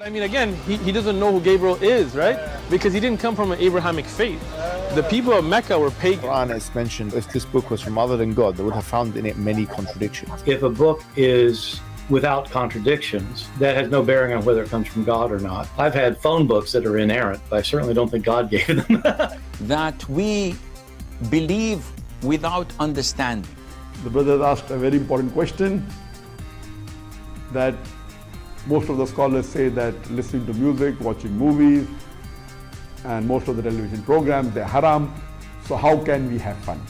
I mean, again, he doesn't know who Gabriel is, right? Because he didn't come from an Abrahamic faith. The people of Mecca were pagan. Quran is mentioned, if this book was from other than God, they would have found in it many contradictions. If a book is without contradictions, that has no bearing on whether it comes from God or not. I've had phone books that are inerrant, but I certainly don't think God gave them. That we believe without understanding. The brother asked a very important question, that most of the scholars say that listening to music, watching movies, and most of the television programs, they're haram. So how can we have fun?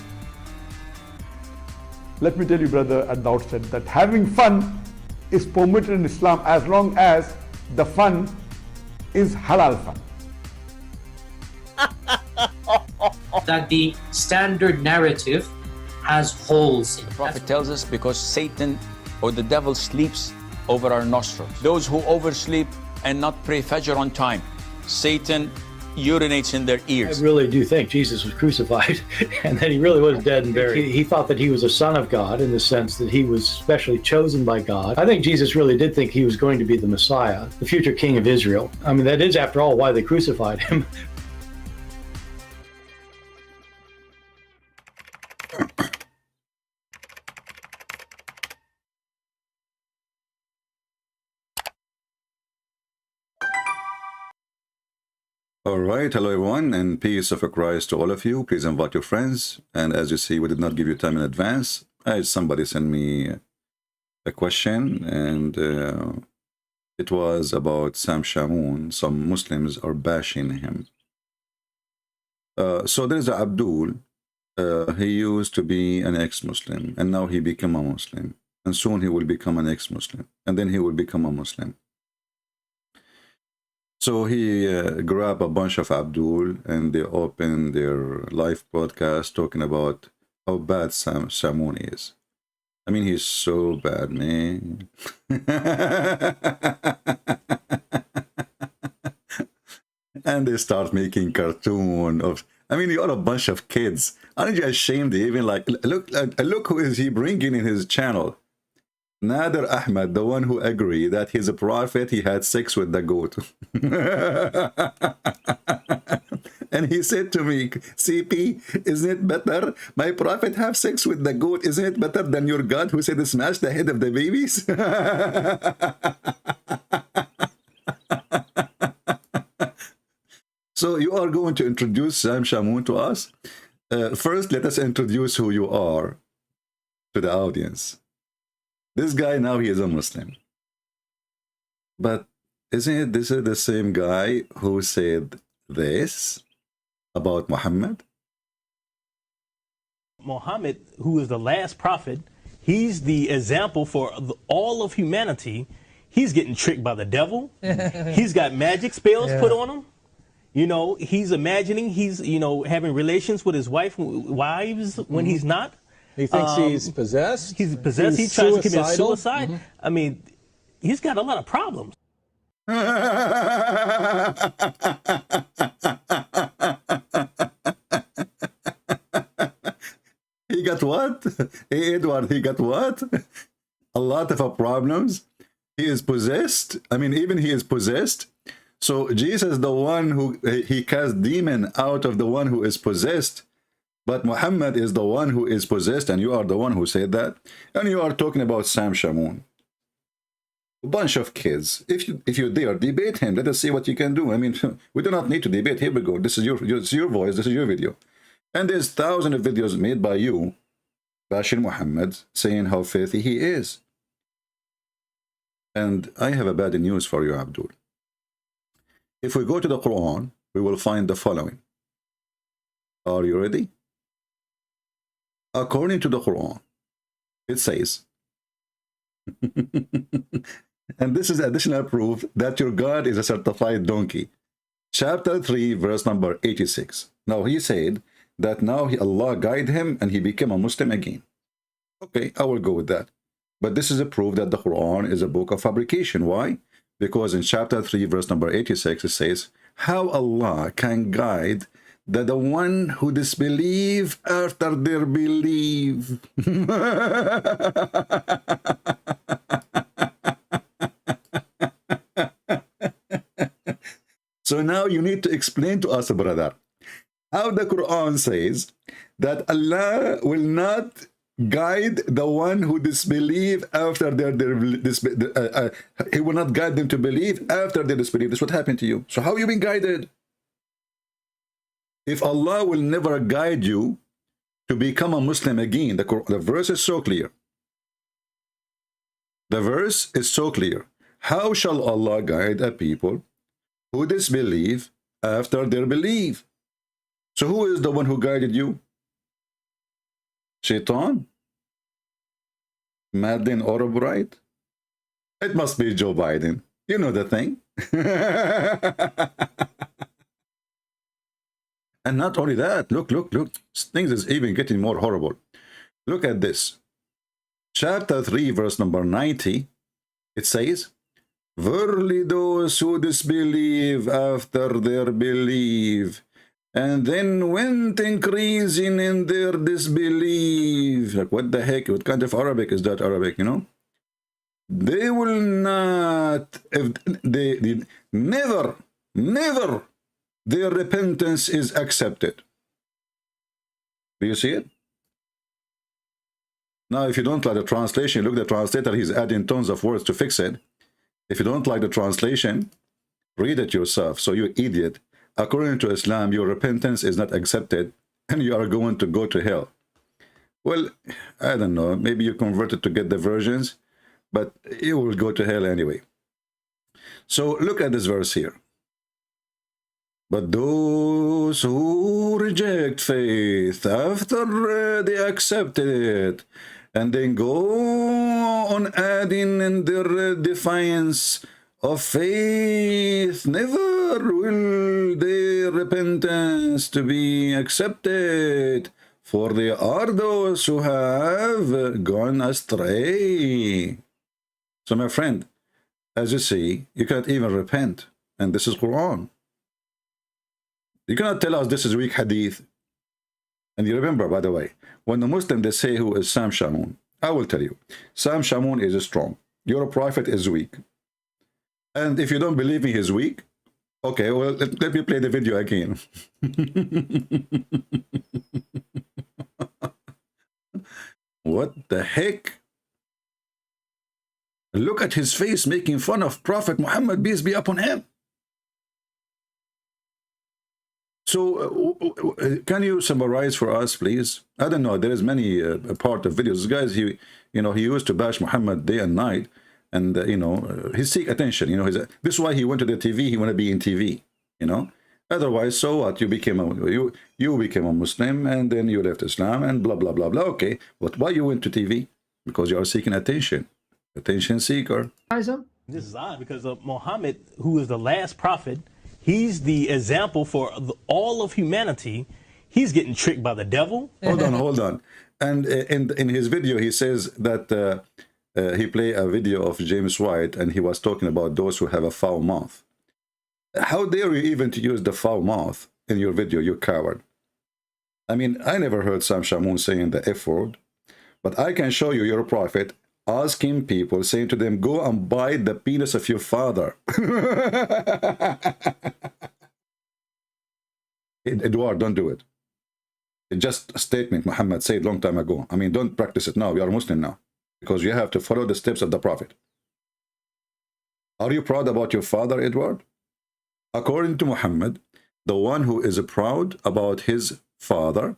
Let me tell you, brother, at the outset, that having fun is permitted in Islam as long as the fun is halal fun. That the standard narrative has holes in it. The Prophet tells us because Satan or the devil sleeps over our nostrils. Those who oversleep and not pray Fajr on time, Satan urinates in their ears. I really do think Jesus was crucified and that he really was dead and buried. He thought that he was a son of God in the sense that he was specially chosen by God. I think Jesus really did think he was going to be the Messiah, the future king of Israel. I mean, that is, after all, why they crucified him. All right, hello everyone, and peace of Christ to all of you. Please invite your friends. And as you see, we did not give you time in advance. Somebody sent me a question, and it was about Sam Shamoun. Some Muslims are bashing him. So there's Abdul. He used to be an ex-Muslim, and now he became a Muslim. And soon he will become an ex-Muslim, and then he will become a Muslim. So he grabbed a bunch of Abdul and they opened their live broadcast talking about how bad Shamoun is. I mean, he's so bad, man. And they start making cartoon of, I mean, you're a bunch of kids. Aren't you ashamed? Even like, look who is he bringing in his channel. Nader Ahmed, the one who agreed that he's a prophet, he had sex with the goat. And he said to me, CP, isn't it better? My prophet have sex with the goat. Isn't it better than your God who said smash the head of the babies? So you are going to introduce Sam Shamoun to us? First, let us introduce who you are to the audience. This guy now, he is a Muslim. But isn't this the same guy who said this about Muhammad? Muhammad, who is the last prophet, he's the example for all of humanity. He's getting tricked by the devil. He's got magic spells put on him. You know, he's imagining he's, you know, having relations with his wives when he's not. He thinks he's possessed. He's possessed. He tries to commit suicide. I mean, he's got a lot of problems. He got what? Hey, Edward, he got what? A lot of problems. He is possessed. I mean, even he is possessed. So Jesus, the one who, he cast demon out of the one who is possessed. But Muhammad is the one who is possessed, and you are the one who said that. And you are talking about Sam Shamoun. A bunch of kids. If you dare, debate him. Let us see what you can do. I mean, we do not need to debate. Here we go. This is your voice. This is your video. And there's thousands of videos made by you, bashing Muhammad, saying how filthy he is. And I have a bad news for you, Abdul. If we go to the Quran, we will find the following. Are you ready? According to the Quran, it says, and this is additional proof that your God is a certified donkey. Chapter 3, verse number 86. Now he said that now Allah guided him and he became a Muslim again. Okay, I will go with that. But this is a proof that the Quran is a book of fabrication. Why? Because in chapter 3, verse number 86, it says, how Allah can guide the one who disbelieve after their belief. So now you need to explain to us, brother, how the Quran says that Allah will not guide the one who disbelieve after he will not guide them to believe after they disbelieve. This is what happened to you. So how you been guided? If Allah will never guide you to become a Muslim again, the verse is so clear. The verse is so clear. How shall Allah guide a people who disbelieve after their belief? So who is the one who guided you? Shaitan? Madden or Albright? It must be Joe Biden. You know the thing. And not only that, look. Things is even getting more horrible. Look at this. Chapter 3, verse number 90. It says, verily those who disbelieve after their belief, and then went increasing in their disbelief. Like, what the heck? What kind of Arabic is that Arabic, you know? They will not, if they never, their repentance is accepted. Do you see it? Now, if you don't like the translation, look at the translator, he's adding tons of words to fix it. If you don't like the translation, read it yourself. So you idiot. According to Islam, your repentance is not accepted and you are going to go to hell. Well, I don't know. Maybe you converted to get the versions, but you will go to hell anyway. So look at this verse here. But those who reject faith after they accept it, and then go on adding in their defiance of faith, never will their repentance to be accepted, for they are those who have gone astray. So my friend, as you see, you cannot even repent, and this is Quran. You cannot tell us this is weak hadith. And you remember, by the way, when the Muslim, they say who is Sam Shamoun, I will tell you, Sam Shamoun is strong. Your prophet is weak. And if you don't believe me he's weak, okay, well, let me play the video again. What the heck? Look at his face making fun of Prophet Muhammad, peace be upon him. So, can you summarize for us, please? I don't know. There is many part of videos. This guys, he used to bash Muhammad day and night, and he seek attention. This is why he went to the TV. He want to be in TV. Otherwise, so what? You became a Muslim, and then you left Islam, and blah blah blah blah. Okay, but why you went to TV? Because you are seeking attention, attention seeker. This is odd because Muhammad, who is the last prophet, he's the example for all of humanity. He's getting tricked by the devil. Hold on. And in his video, he says that he played a video of James White, and he was talking about those who have a foul mouth. How dare you even to use the foul mouth in your video, you coward? I mean, I never heard Sam Shamoun saying the F word, but I can show you your prophet asking people, saying to them, go and bite the penis of your father. Edward, don't do it. It's just a statement Muhammad said long time ago. I mean, don't practice it now. You are Muslim now, because you have to follow the steps of the prophet. Are you proud about your father, Edward? According to Muhammad, the one who is proud about his father,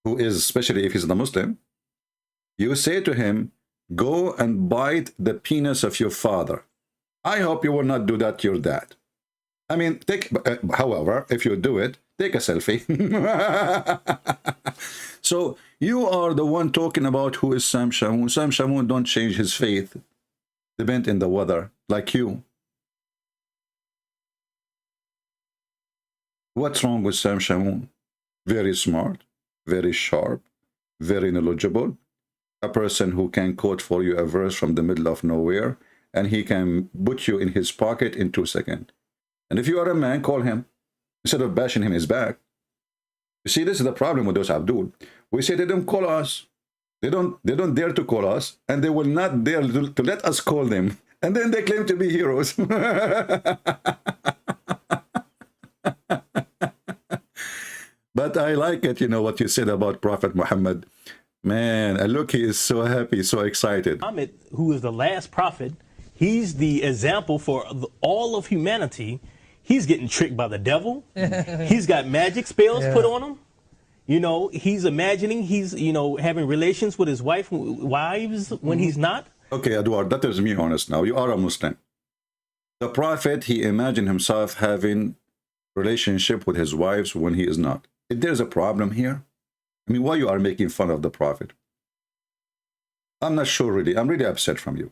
who is, especially if he's a Muslim, you say to him, go and bite the penis of your father. I hope you will not do that to your dad. I mean, however, if you do it, take a selfie. So you are the one talking about who is Sam Shamoun. Sam Shamoun don't change his faith, depend in the weather, like you. What's wrong with Sam Shamoun? Very smart, very sharp, very knowledgeable. A person who can quote for you a verse from the middle of nowhere, and he can put you in his pocket in 2 seconds. And if you are a man, call him instead of bashing him in his back. You see, this is the problem with those Abdul. We say they don't call us. They don't dare to call us, and they will not dare to let us call them. And then they claim to be heroes. But I like it, you know, what you said about Prophet Muhammad. Man, and look, he is so happy, so excited. Muhammad, who is the last prophet, he's the example for all of humanity. He's getting tricked by the devil. He's got magic spells put on him. You know, he's imagining he's, you know, having relations with his wives when he's not. Okay, Edward, that is me honest now. You are a Muslim. The prophet, he imagined himself having relationship with his wives when he is not. If there's a problem here, I mean, why you are making fun of the prophet? I'm not sure really. I'm really upset from you.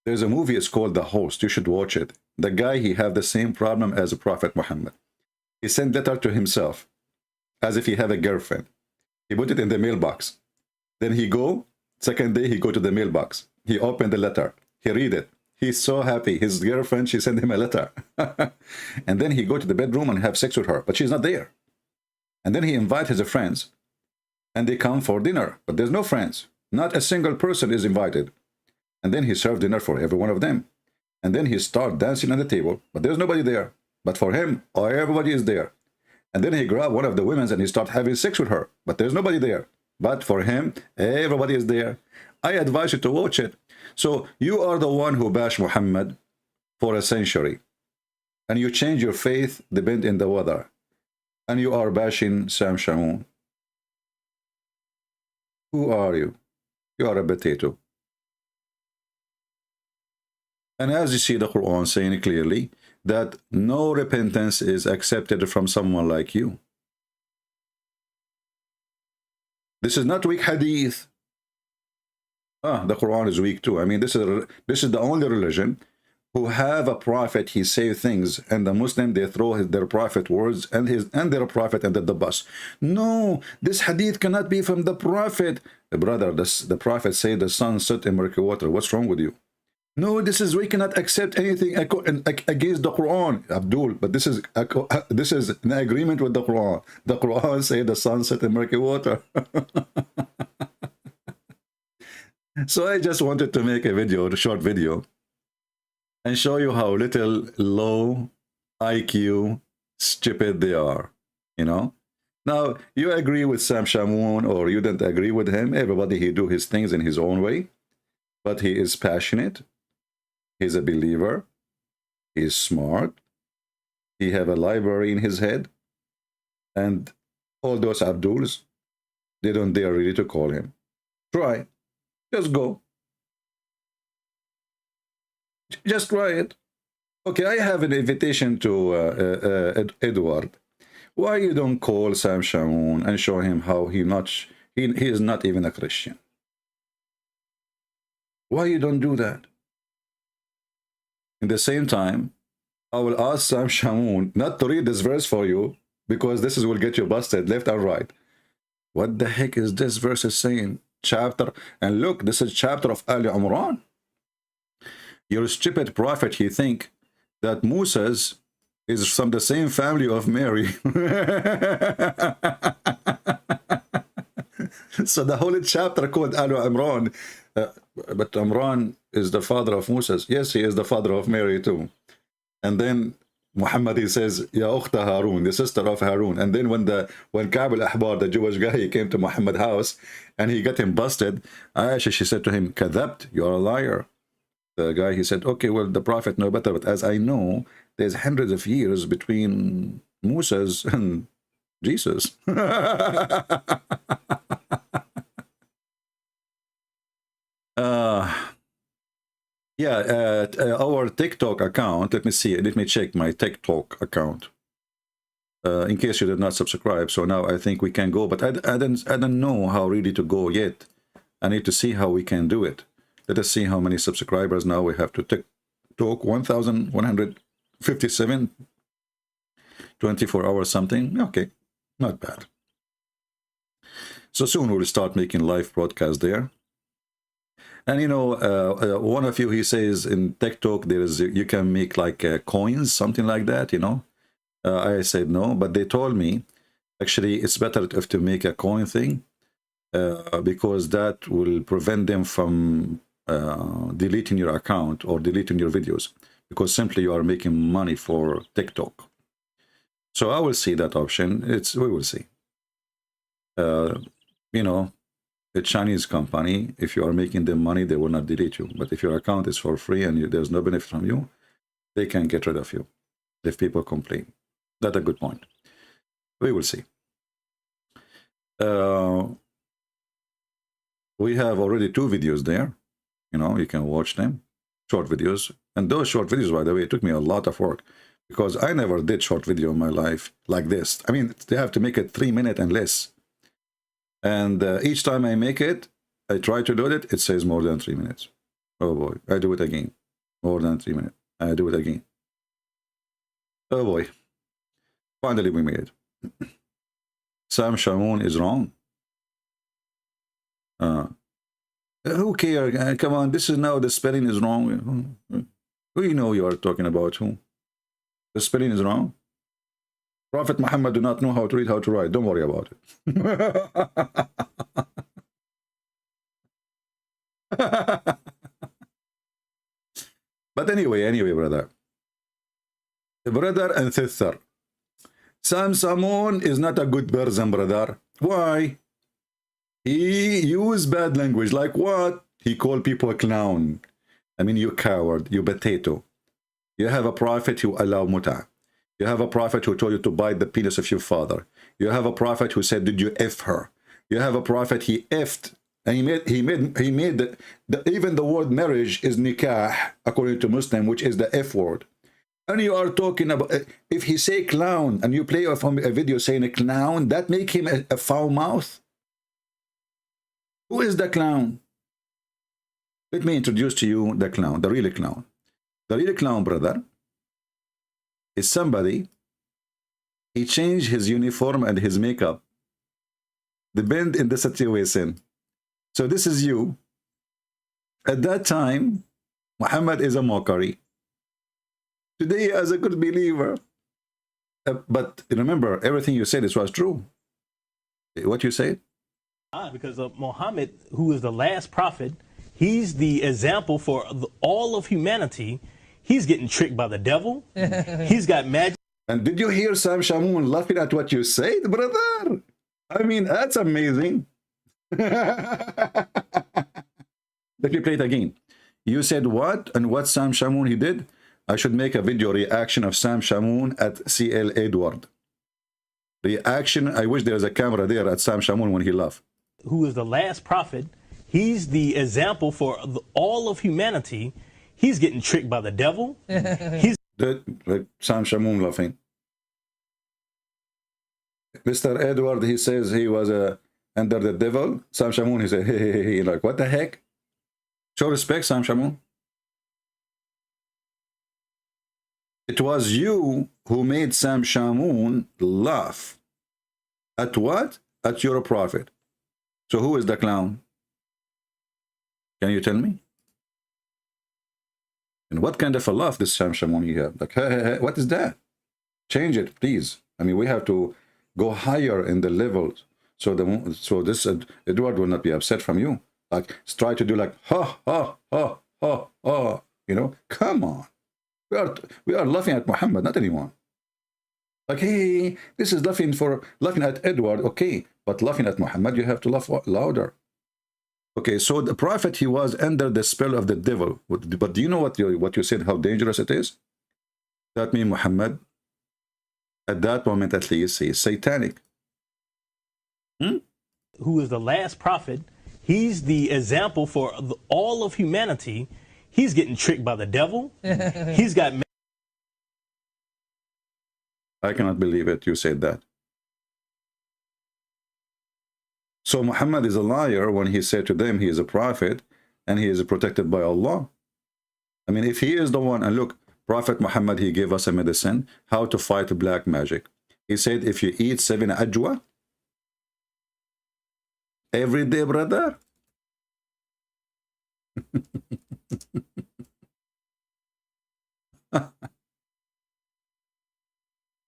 There's a movie, it's called The Host. You should watch it. The guy, he have the same problem as Prophet Muhammad. He sent letter to himself as if he have a girlfriend. He put it in the mailbox. Then he go, second day he go to the mailbox. He opened the letter. He read it. He's so happy. His girlfriend, she sent him a letter. And then he go to the bedroom and have sex with her, but she's not there. And then he invite his friends. And they come for dinner, but there's no friends. Not a single person is invited. And then he served dinner for every one of them. And then he start dancing on the table, but there's nobody there. But for him, everybody is there. And then he grab one of the women and he start having sex with her, but there's nobody there. But for him, everybody is there. I advise you to watch it. So you are the one who bashed Muhammad for a century. And you change your faith, depend in the weather. And you are bashing Sam Shamoun. Who are you? You are a potato. And as you see the Quran saying clearly that no repentance is accepted from someone like you. This is not weak hadith. The Quran is weak too. I mean, this is the only religion who have a prophet, he say things, and the Muslim, they throw their prophet words and their prophet under the bus. No, this hadith cannot be from the prophet. Brother, the prophet say the sun set in murky water. What's wrong with you? No, we cannot accept anything against the Quran, Abdul. But this is an agreement with the Quran. The Quran say the sun set in murky water. So I just wanted to make a short video, and show you how little low IQ stupid they are. You know. Now you agree with Sam Shamoun or you don't agree with him. Everybody he do his things in his own way, but he is passionate. He's a believer. He's smart. He have a library in his head. And all those Abduls, they don't dare really to call him. Try. Just go. Just try it. Okay, I have an invitation to Edward. Why you don't call Sam Shamoun and show him how he is not even a Christian? Why you don't do that? In the same time, I will ask Sam Shamoun not to read this verse for you, because this will get you busted left and right. What the heck is this verse is saying? Chapter, and look, this is chapter of Ali Imran. Your stupid prophet, he think that Moses is from the same family of Mary. So the whole chapter called Ali Imran. But Imran is the father of Moses. Yes, he is the father of Mary too. And then Muhammad, he says, Ya Ukhta Harun, the sister of Harun. And then when Ka'b al-Ahbar, the Jewish guy, he came to Muhammad's house and he got him busted, Aisha, she said to him, Kadhabt, you are a liar. The guy, he said, okay, well, the prophet know better, but as I know, there's hundreds of years between Moses and Jesus. Our TikTok account, let me check my TikTok account, in case you did not subscribe. So now I think we can go, but I don't know how really to go yet. I need to see how we can do it. Let us see how many subscribers now we have to TikTok. 1,157, 24 hours something. Okay, not bad. So soon we'll start making live broadcasts there. And you know, one of you, he says in TikTok, you can make like coins, something like that, you know. I said no, but they told me, actually, it's better to make a coin thing, because that will prevent them from deleting your account or deleting your videos because simply you are making money for TikTok. So I will see that option. We will see. You know, a Chinese company, if you are making them money, they will not delete you. But if your account is for free and there's no benefit from you, they can get rid of you if people complain. That's a good point. We will see. We have already 2 videos there. You know, you can watch them, short videos. And those short videos, by the way, it took me a lot of work because I never did short video in my life like this. I mean, they have to make it 3 minutes and less. And each time I make it, I try to load it, it says more than 3 minutes. Oh boy, I do it again. More than 3 minutes. I do it again. Oh boy. Finally, we made it. Sam Shamoun is wrong. Who cares? Come on, this is now the spelling is wrong. Who you know you are talking about? Who? The spelling is wrong. Prophet Muhammad do not know how to read, how to write. Don't worry about it. But anyway, brother and sister, Sam Shamoun is not a good person, brother. Why? He used bad language. Like what? He called people a clown. I mean, you coward, you potato. You have a prophet who allowed muta. You have a prophet who told you to bite the penis of your father. You have a prophet who said, did you F her? You have a prophet, he effed. And he made even the word marriage is nikah, according to Muslim, which is the F word. And you are talking about, if he say clown, and you play a video saying a clown, that make him a foul mouth? Who is the clown? Let me introduce to you the clown, the real clown. The real clown, brother, is somebody, he changed his uniform and his makeup, depend in the situation. So this is you. At that time, Muhammad is a mockery. Today, as a good believer. But remember, everything you said was true. What you said? Because Muhammad, who is the last prophet, he's the example for all of humanity. He's getting tricked by the devil. He's got magic. And did you hear Sam Shamoun laughing at what you said, brother? I mean, that's amazing. Let me play it again. You said what? And what Sam Shamoun he did? I should make a video reaction of Sam Shamoun at CL Edward. Reaction, I wish there was a camera there at Sam Shamoun when he laughed. Who is the last prophet. He's the example for all of humanity. He's getting tricked by the devil. He's Sam Shamoun laughing. Mr. Edward, he says he was under the devil. Sam Shamoun, he said, hey, like, what the heck? Show respect, Sam Shamoun. It was you who made Sam Shamoun laugh. At what? At your prophet. So who is the clown? Can you tell me? And what kind of a laugh this Sam Shamoun you have? Like, hey, what is that? Change it, please. I mean, we have to go higher in the levels. So this Edward will not be upset from you. Like, try to do like, ha, ha, ha, ha, ha. You know, come on. We are laughing at Muhammad, not anyone. Like, hey, this is laughing at Edward, okay. But laughing at Muhammad, you have to laugh louder. Okay, so the prophet, he was under the spell of the devil. But do you know what you said, how dangerous it is? That means Muhammad, at that moment at least, he is satanic. Who is the last prophet. He's the example for all of humanity. He's getting tricked by the devil. He's got... I cannot believe it, you said that. So Muhammad is a liar when he said to them he is a prophet and he is protected by Allah. I mean, if he is the one, and look, Prophet Muhammad, he gave us a medicine, how to fight black magic. He said, if you eat 7 ajwa every day, brother,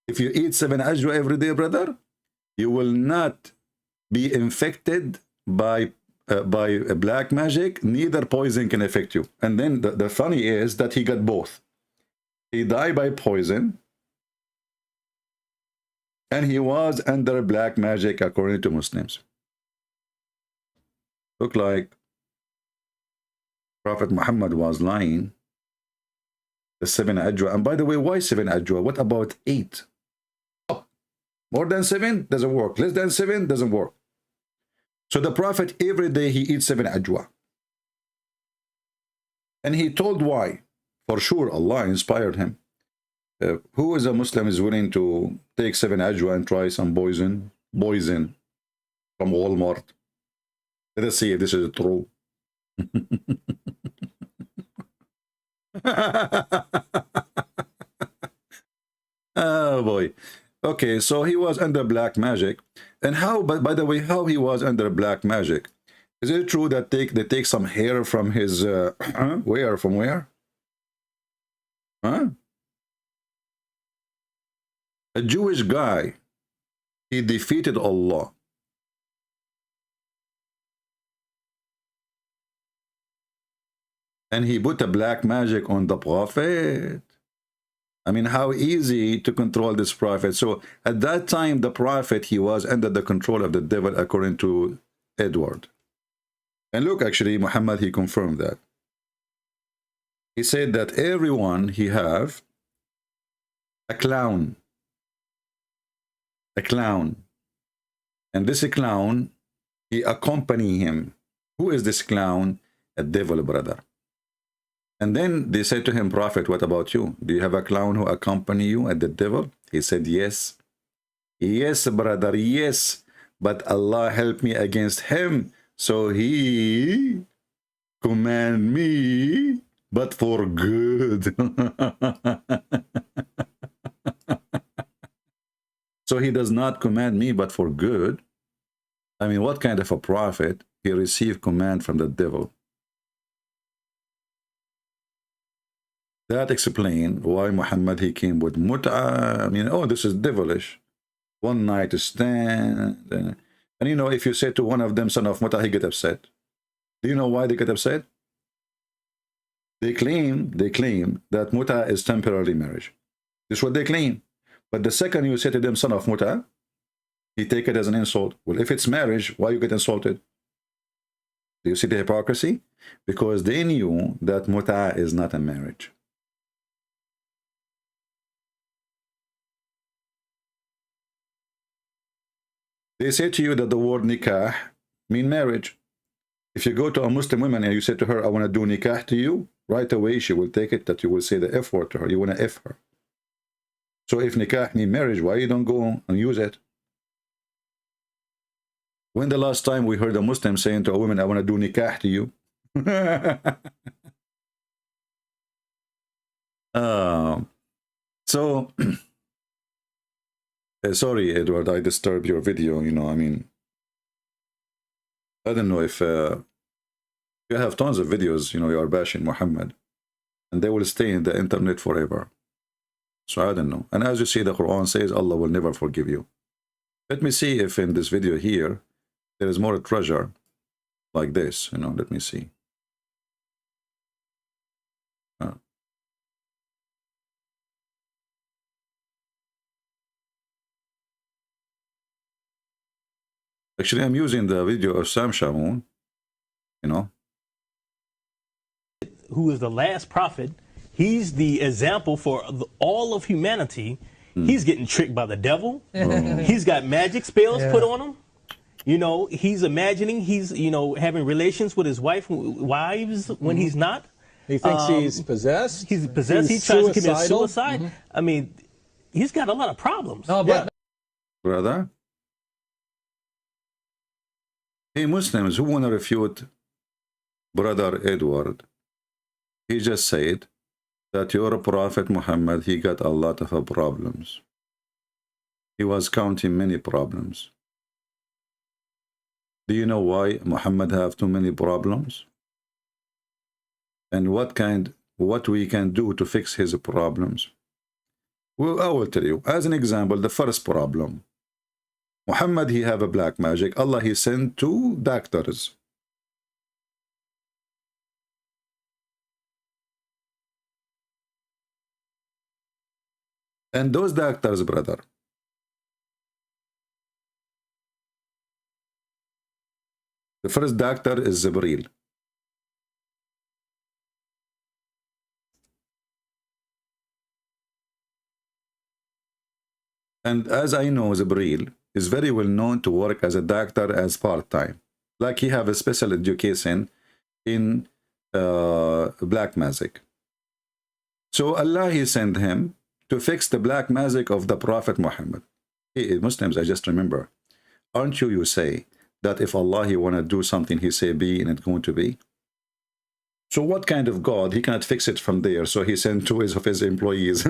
if you eat 7 ajwa every day, brother, you will not be infected by by black magic, neither poison can affect you. And then the funny is that he got both. He died by poison, and he was under black magic according to Muslims. Look like Prophet Muhammad was lying. The 7 ajwa. And by the way, why 7 ajwa? What about 8? More than 7 doesn't work. Less than 7 doesn't work. So the Prophet, every day he eats 7 ajwa. And he told why. For sure, Allah inspired him. Who is a Muslim is willing to take 7 ajwa and try some poison from Walmart? Let us see if this is true. Oh boy. Okay, so he was under black magic. And how, by the way, how he was under black magic? Is it true that they take some hair from his where? From where? Huh? A Jewish guy, he defeated Allah. And he put a black magic on the Prophet. I mean, how easy to control this Prophet. So at that time, the Prophet, he was under the control of the devil, according to Edward. And look, actually, Muhammad, he confirmed that. He said that everyone he have a clown. A clown. And this clown, he accompany him. Who is this clown? A devil, brother. And then they said to him, Prophet, what about you? Do you have a clown who accompany you at the devil? He said, yes. Yes, brother, yes. But Allah help me against him. So he command me, but for good. So he does not command me, but for good. I mean, what kind of a prophet? He received command from the devil. That explains why Muhammad, he came with mut'ah. I mean, oh, this is devilish. One night stand. And you know, if you say to one of them, son of mut'ah, he get upset. Do you know why they get upset? They claim that mut'ah is temporary marriage. This is what they claim. But the second you say to them, son of mut'ah, he take it as an insult. Well, if it's marriage, why you get insulted? Do you see the hypocrisy? Because they knew that mut'ah is not a marriage. They say to you that the word nikah mean marriage. If you go to a Muslim woman and you say to her, I want to do nikah to you, right away she will take it that you will say the F word to her. You want to F her. So if nikah mean marriage, why you don't go and use it? When the last time we heard a Muslim saying to a woman, I want to do nikah to you? Sorry, Edward, I disturbed your video. You know, I mean, I don't know if you have tons of videos, you know, you are bashing Muhammad, and they will stay in the internet forever. So I don't know. And as you see, the Quran says Allah will never forgive you. Let me see if in this video here, there is more treasure like this, you know, let me see. Actually, I'm using the video of Shamoun, you know. Who is the last prophet. He's the example for all of humanity. He's getting tricked by the devil. He's got magic spells put on him. You know, he's imagining he's, you know, having relations with his wives when he's not. He thinks he's possessed. He's possessed. He tries to commit suicide. I mean, he's got a lot of problems. No, but Brother, hey, Muslims who want to refute Brother Edward, he just said that your Prophet Muhammad, he got a lot of problems. He was counting many problems. Do you know why Muhammad have too many problems? And what we can do to fix his problems? Well, I will tell you. As an example, the first problem. Muhammad, he have a black magic. Allah, he sent 2 doctors And those doctors, brother, the first doctor is Jibreel. And as I know, Jibreel is very well known to work as a doctor as part-time. Like he have a special education in black magic. So Allah, he sent him to fix the black magic of the Prophet Muhammad. Hey, Muslims, I just remember, aren't you say that if Allah, he want to do something, he say be and it's going to be? So what kind of God? He cannot fix it from there. So he sent two of his employees.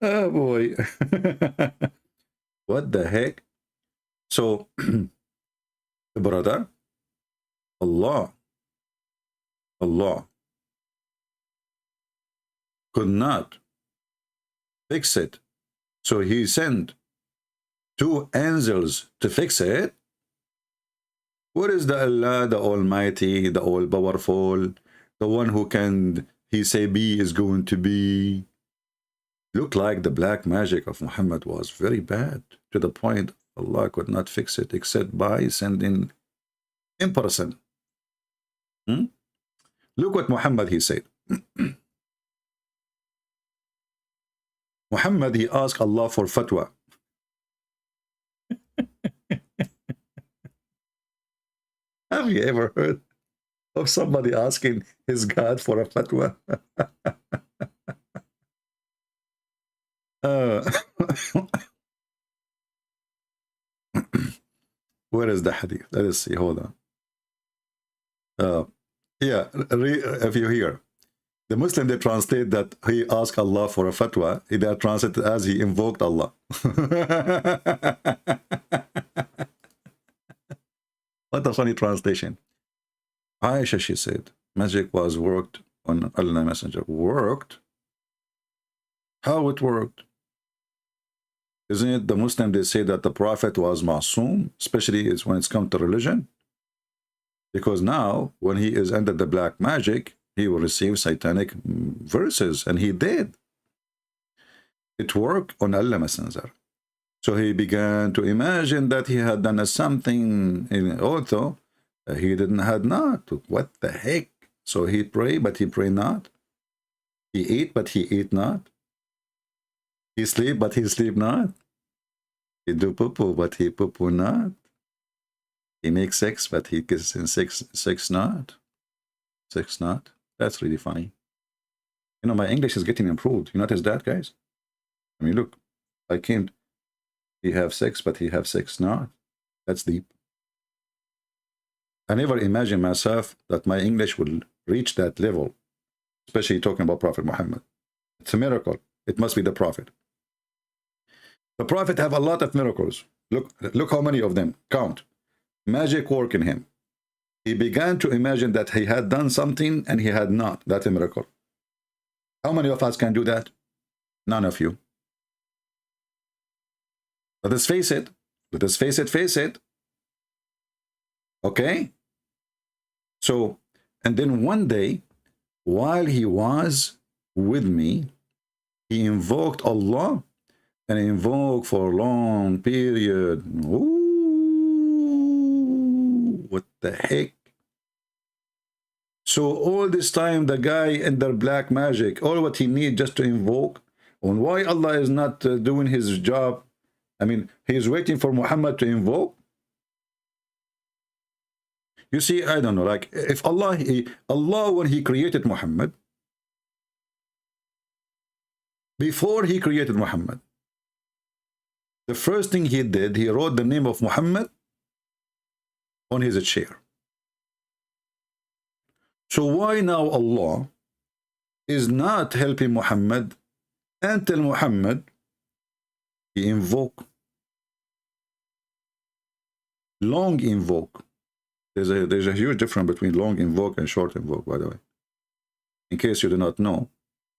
Oh boy. What the heck? So, brother, Allah could not fix it. So he sent two angels to fix it. What is the Allah, the Almighty, the All-Powerful, the one who can, he say be is going to be? Looked like the black magic of Muhammad was very bad, to the point Allah could not fix it except by sending in person. Look what Muhammad, he said. Muhammad, he asked Allah for fatwa. Have you ever heard of somebody asking his God for a fatwa? Where is the hadith? Let us see. Hold on. Yeah, if you hear, the Muslim, they translate that he asked Allah for a fatwa. They translate it as he invoked Allah. What a funny translation. Aisha, she said, magic was worked on Allah Messenger. Worked? How it worked? Isn't it the Muslim, they say that the Prophet was masoom, especially is when it's come to religion? Because now, when he is under the black magic, he will receive satanic verses, and he did. It worked on Allah Messenger. So he began to imagine that he had done something, although he didn't had not. What the heck? So he prayed, but he prayed not. He ate, but he ate not. He sleep, but he sleep not. He do poo-poo, but he poo-poo not. He makes sex, but he kisses in sex not. Sex not. That's really funny. You know, my English is getting improved. You notice that, guys? I mean, look, I can't. He have sex, but he have sex not. That's deep. I never imagined myself that my English will reach that level, especially talking about Prophet Muhammad. It's a miracle. It must be the Prophet. The Prophet have a lot of miracles. Look how many of them. Count. Magic work in him. He began to imagine that he had done something and he had not. That's a miracle. How many of us can do that? None of you. Let us face it. Let us face it. Okay? So, and then one day, while he was with me, he invoked Allah, and he invoked for a long period. Ooh, what the heck? So all this time, the guy under black magic, all what he needs just to invoke, and why Allah is not doing his job? I mean, he is waiting for Muhammad to invoke. You see, I don't know, like if Allah, when he created Muhammad, before he created Muhammad, the first thing he did, he wrote the name of Muhammad on his chair. So why now Allah is not helping Muhammad until Muhammad he invoke, long invoke? There's a huge difference between long invoke and short invoke, by the way. In case you do not know,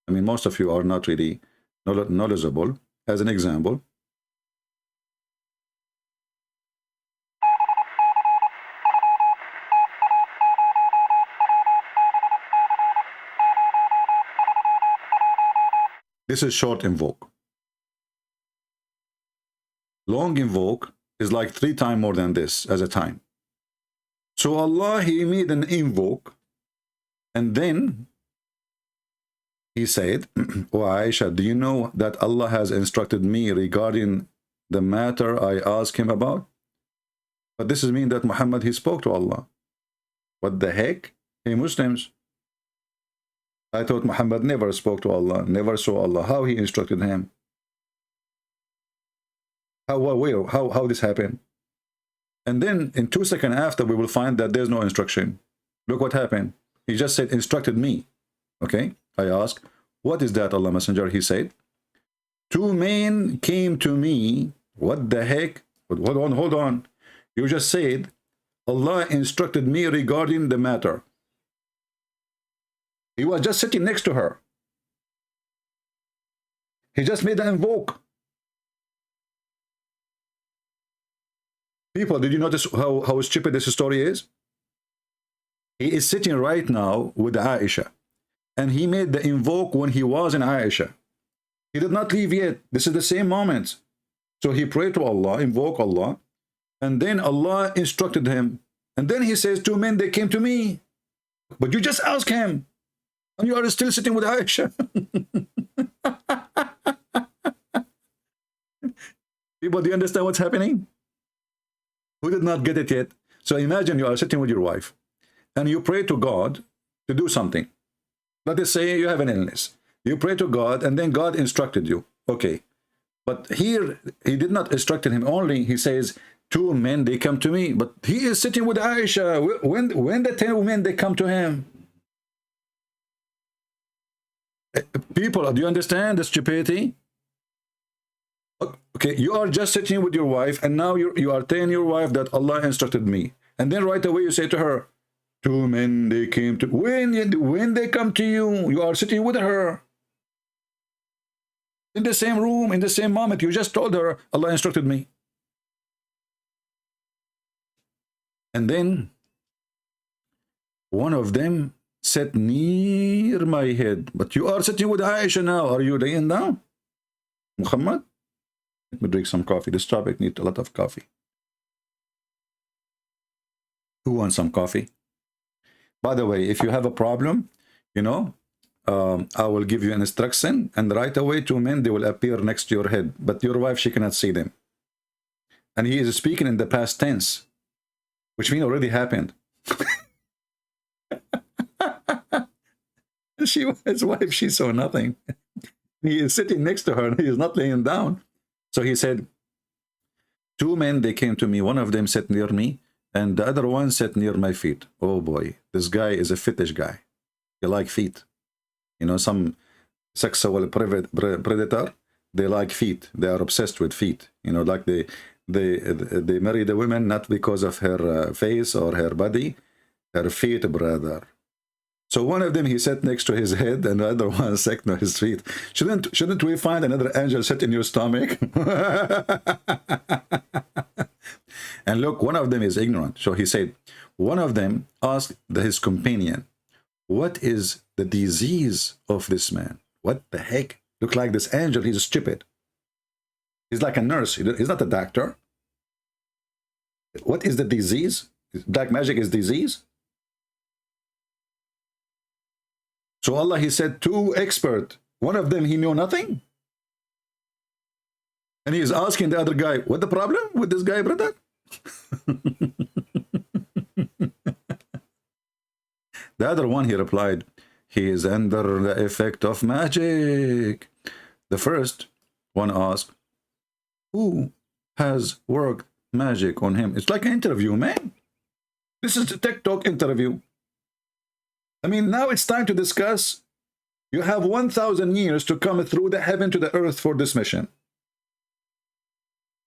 I mean, most of you are not really knowledgeable. As an example, This is short invoke. Long invoke is like 3 times more than this as a time. So Allah, he made an invoke, and then he said, "Oh Aisha, do you know that Allah has instructed me regarding the matter I asked him about?" But this is mean that Muhammad, he spoke to Allah. What the heck? Hey Muslims, I thought Muhammad never spoke to Allah, never saw Allah. How he instructed him? How this happened? And then in 2 seconds after, we will find that there's no instruction. Look what happened. He just said, instructed me. Okay? I asked, what is that, Allah Messenger? He said, 2 men came to me. What the heck? Hold on. You just said, Allah instructed me regarding the matter. He was just sitting next to her. He just made an invoke. People, did you notice how stupid this story is? He is sitting right now with Aisha, and he made the invoke when he was in Aisha. He did not leave yet. This is the same moment. So he prayed to Allah, invoke Allah, and then Allah instructed him. And then he says, 2 men, they came to me. But you just ask him, and you are still sitting with Aisha. People, do you understand what's happening? Who did not get it yet? So imagine you are sitting with your wife, and you pray to God to do something. Let us say you have an illness. You pray to God, and then God instructed you. Okay. But here, he did not instruct him only. He says, 2 men, they come to me. But he is sitting with Aisha. When the 10 men, they come to him. People, do you understand the stupidity? Okay, you are just sitting with your wife, and now you are telling your wife that Allah instructed me. And then right away you say to her, 2 men, they came to... When they come to you, you are sitting with her. In the same room, in the same moment, you just told her, Allah instructed me. And then, one of them sat near my head. But you are sitting with Aisha now. Are you laying down? Muhammad? Let me drink some coffee. This topic needs a lot of coffee. Who wants some coffee? By the way, if you have a problem, you know, I will give you an instruction, and right away 2 men, they will appear next to your head. But your wife, she cannot see them. And he is speaking in the past tense, which means already happened. His wife, she saw nothing. He is sitting next to her, and he is not laying down. So he said, 2 men, they came to me. One of them sat near me, and the other one sat near my feet. Oh boy, this guy is a fetish guy. He like feet. You know, some sexual predator, they like feet. They are obsessed with feet. You know, like they marry the women not because of her face or her body, her feet, brother. So one of them, he sat next to his head, and the other one sat next to his feet. Shouldn't we find another angel sit in your stomach? And look, one of them is ignorant. So he said, one of them asked his companion, what is the disease of this man? What the heck? Look like this angel, he's stupid. He's like a nurse. He's not a doctor. What is the disease? Black magic is disease? So Allah, he said, 2 experts. One of them, he knew nothing. And he is asking the other guy, what the problem with this guy, brother? The other one, he replied, he is under the effect of magic. The first one asked, who has worked magic on him? It's like an interview, man. This is a TikTok interview. I mean, now it's time to discuss. You have 1,000 years to come through the heaven to the earth for this mission.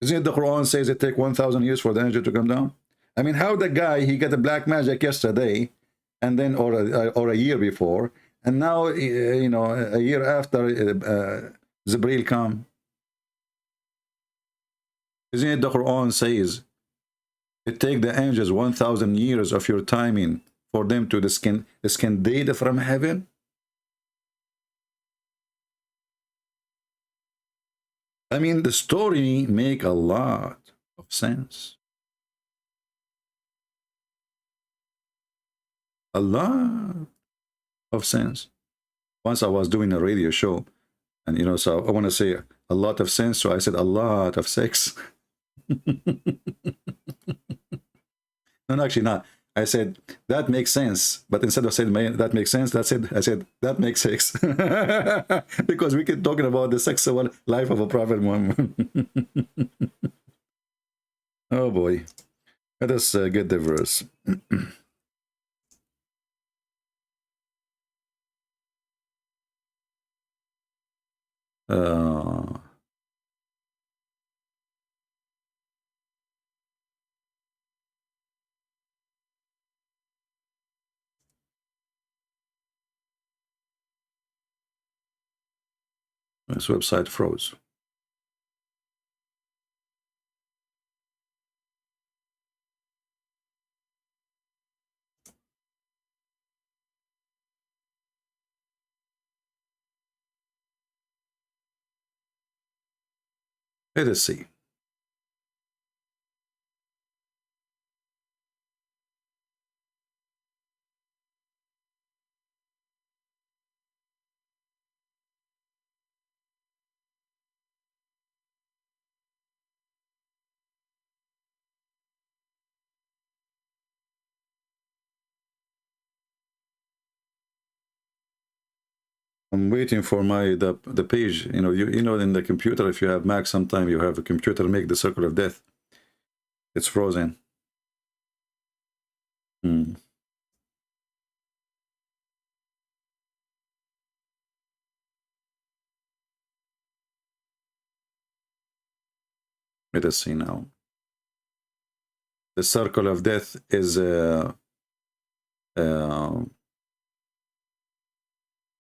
Isn't it the Quran says it takes 1,000 years for the angel to come down? I mean, how the guy, he got the black magic yesterday, and then, or a year before, and now, you know, a year after, Jibreel come. Isn't it the Quran says it takes the angels 1,000 years of your timing for them to scan data from heaven? I mean, the story make a lot of sense. A lot of sense. Once I was doing a radio show, and you know, so I want to say a lot of sense, so I said a lot of sex. No, actually not. I said that makes sense, but instead of saying that makes sense, I said that makes sense because we keep talking about the sexual life of a prophet Muhammad. Oh boy, let us get the verse. uh, this website froze. Let us see. I'm waiting for the page. You know, you know, in the computer, if you have Mac, sometime you have a computer make the circle of death. It's frozen. Hmm. Let us see now. The circle of death is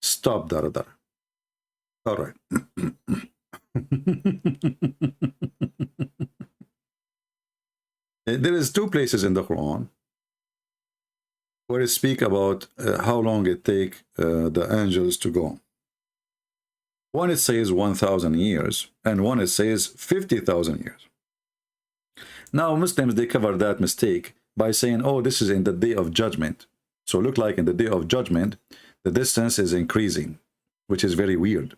stop there. All right. There is two places in the Quran where it speak about how long it take the angels to go. One it says 1,000 years, and one it says 50,000 years. Now Muslims, they cover that mistake by saying, oh, this is in the day of judgment. So look like in the day of judgment, the distance is increasing, which is very weird.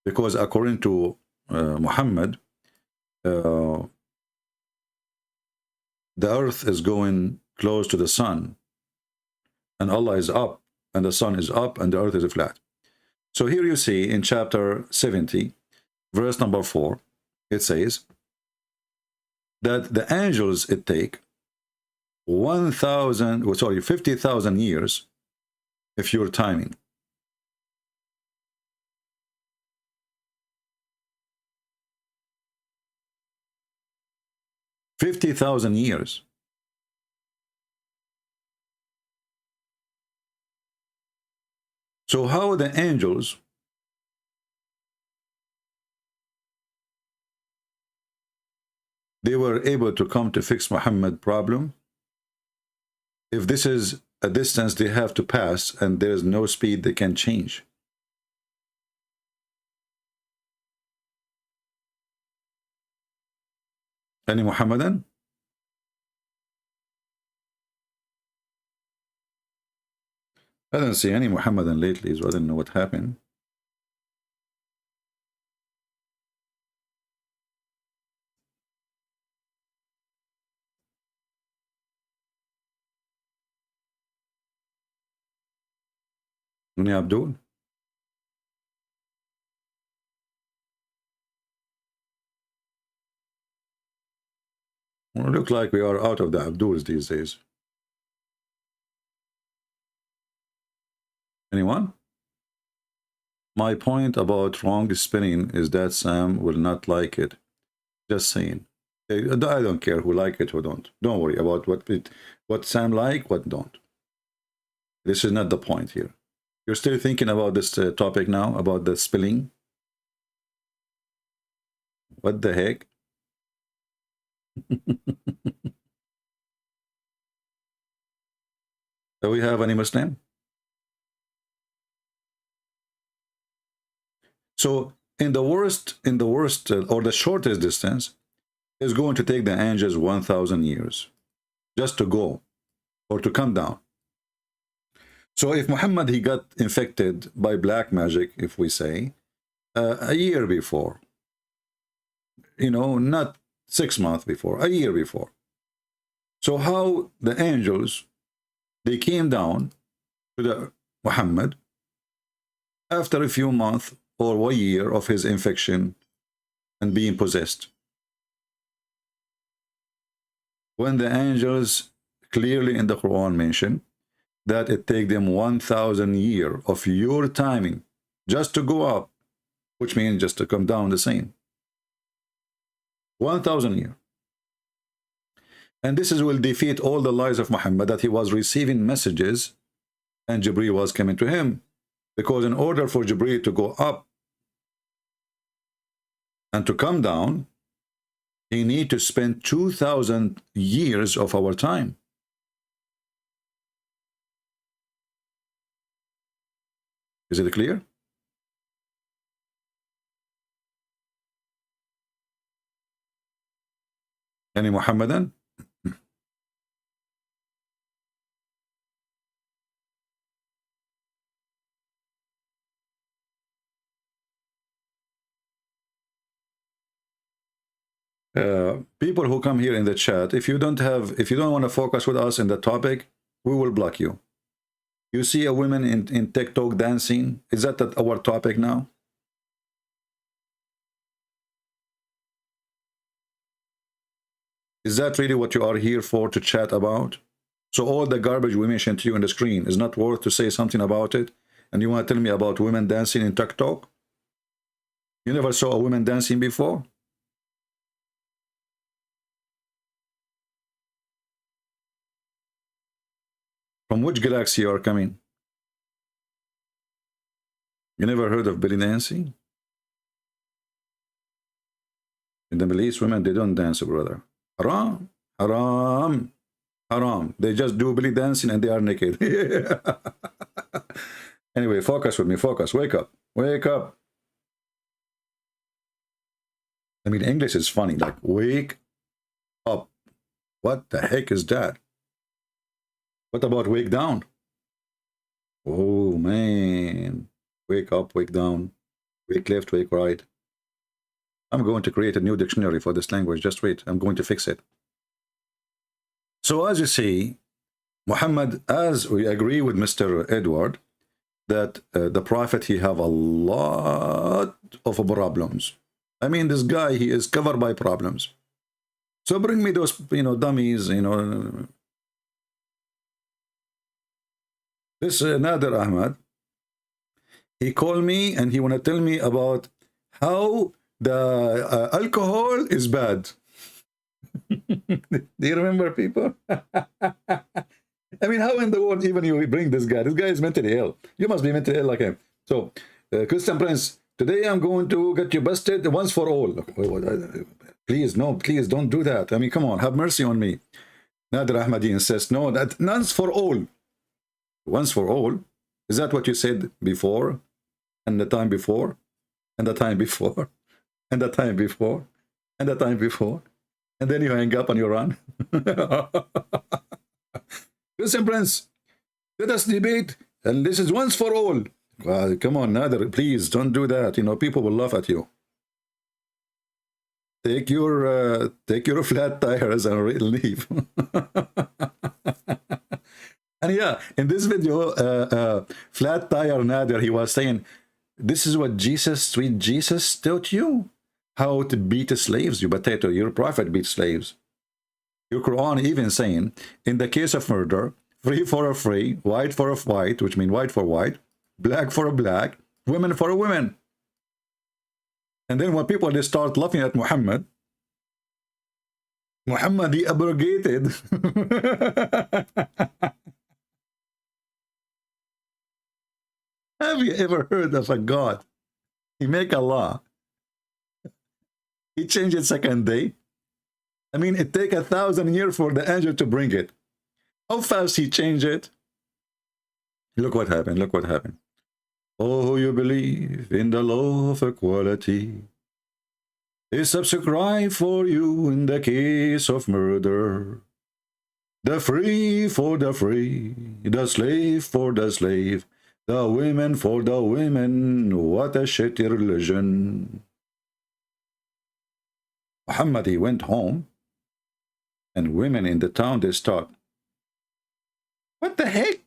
Because according to Muhammad, the earth is going close to the sun, and Allah is up, and the sun is up, and the earth is flat. So here you see in chapter 70, verse number 4, it says that the angels, it take 50,000 years if you're timing. $50,000 years. So how the angels they were able to come to fix Muhammad's problem if this is a distance they have to pass and there is no speed they can change? Any Muhammadan? I don't see any Muhammadan lately, so I don't know what happened. Nuni Abdul? Well, it looks like we are out of the Abduls these days. Anyone? My point about wrong spinning is that Sam will not like it. Just saying. I don't care who like it or don't. Don't worry about what Sam like, what don't. This is not the point here. You're still thinking about this topic now, about the spelling? What the heck? Do we have any Muslim? So in the worst, or the shortest distance, is going to take the angels 1,000 years just to go or to come down. So if Muhammad, he got infected by black magic, if we say, a year before, you know, not 6 months before, a year before. So how the angels, they came down to the Muhammad after a few months or 1 year of his infection and being possessed, when the angels clearly in the Quran mention that it take them 1,000 years of your timing just to go up, which means just to come down the same. 1,000 years. And this will defeat all the lies of Muhammad that he was receiving messages and Jibreel was coming to him. Because in order for Jibreel to go up and to come down, he need to spend 2,000 years of our time. Is it clear? Any Muhammadan? People who come here in the chat, if you don't want to focus with us in the topic, we will block you. You see a woman in TikTok dancing, is that our topic now? Is that really what you are here for, to chat about? So all the garbage we mentioned to you on the screen is not worth to say something about it? And you want to tell me about women dancing in TikTok? You never saw a woman dancing before? From which galaxy you are coming? You never heard of belly dancing? In the Middle East, women, they don't dance, brother. Haram, haram, haram. They just do belly dancing and they are naked. Anyway, focus with me, focus. Wake up, wake up. I mean, English is funny, like wake up. What the heck is that? What about wake down? Oh, man. Wake up, wake down, wake left, wake right. I'm going to create a new dictionary for this language. Just wait. I'm going to fix it. So as you see, Muhammad, as we agree with Mr. Edward, that the prophet, he have a lot of problems. I mean, this guy, he is covered by problems. So bring me those, dummies, This Nader Ahmad, he called me and he want to tell me about how the alcohol is bad. Do you remember, people? I mean, how in the world even you bring this guy? This guy is mentally ill. You must be mentally ill like him. So, Christian Prince, today I'm going to get you busted once for all. Please, no, please don't do that. I mean, come on, have mercy on me. Nader Ahmadi insists, no, that once for all. Once for all. Is that what you said before? And the time before? And the time before? And the time before? And the time before? And then you hang up and you run? Listen, Prince, let us debate, and this is once for all. Well, come on, Nader, please don't do that. People will laugh at you. Take your flat tires and leave. And yeah, in this video, flat tire Nader, he was saying, this is what sweet Jesus taught you. How to beat slaves, you potato. Your prophet beat slaves. Your Quran even saying, in the case of murder, free for a free, white for a white, which means white for white, black for a black, women for a women. And then when people, they start laughing at Muhammad, he abrogated. Have you ever heard of a God? He make a law. He changed it second day. I mean, it take 1,000 years for the angel to bring it. How fast he changed it? Look what happened. Look what happened. Oh, you believe in the law of equality. Is subscribe for you in the case of murder. The free for the free, the slave for the slave, the women for the women. What a shitty religion. Muhammad, he went home, and women in the town, they start, what the heck?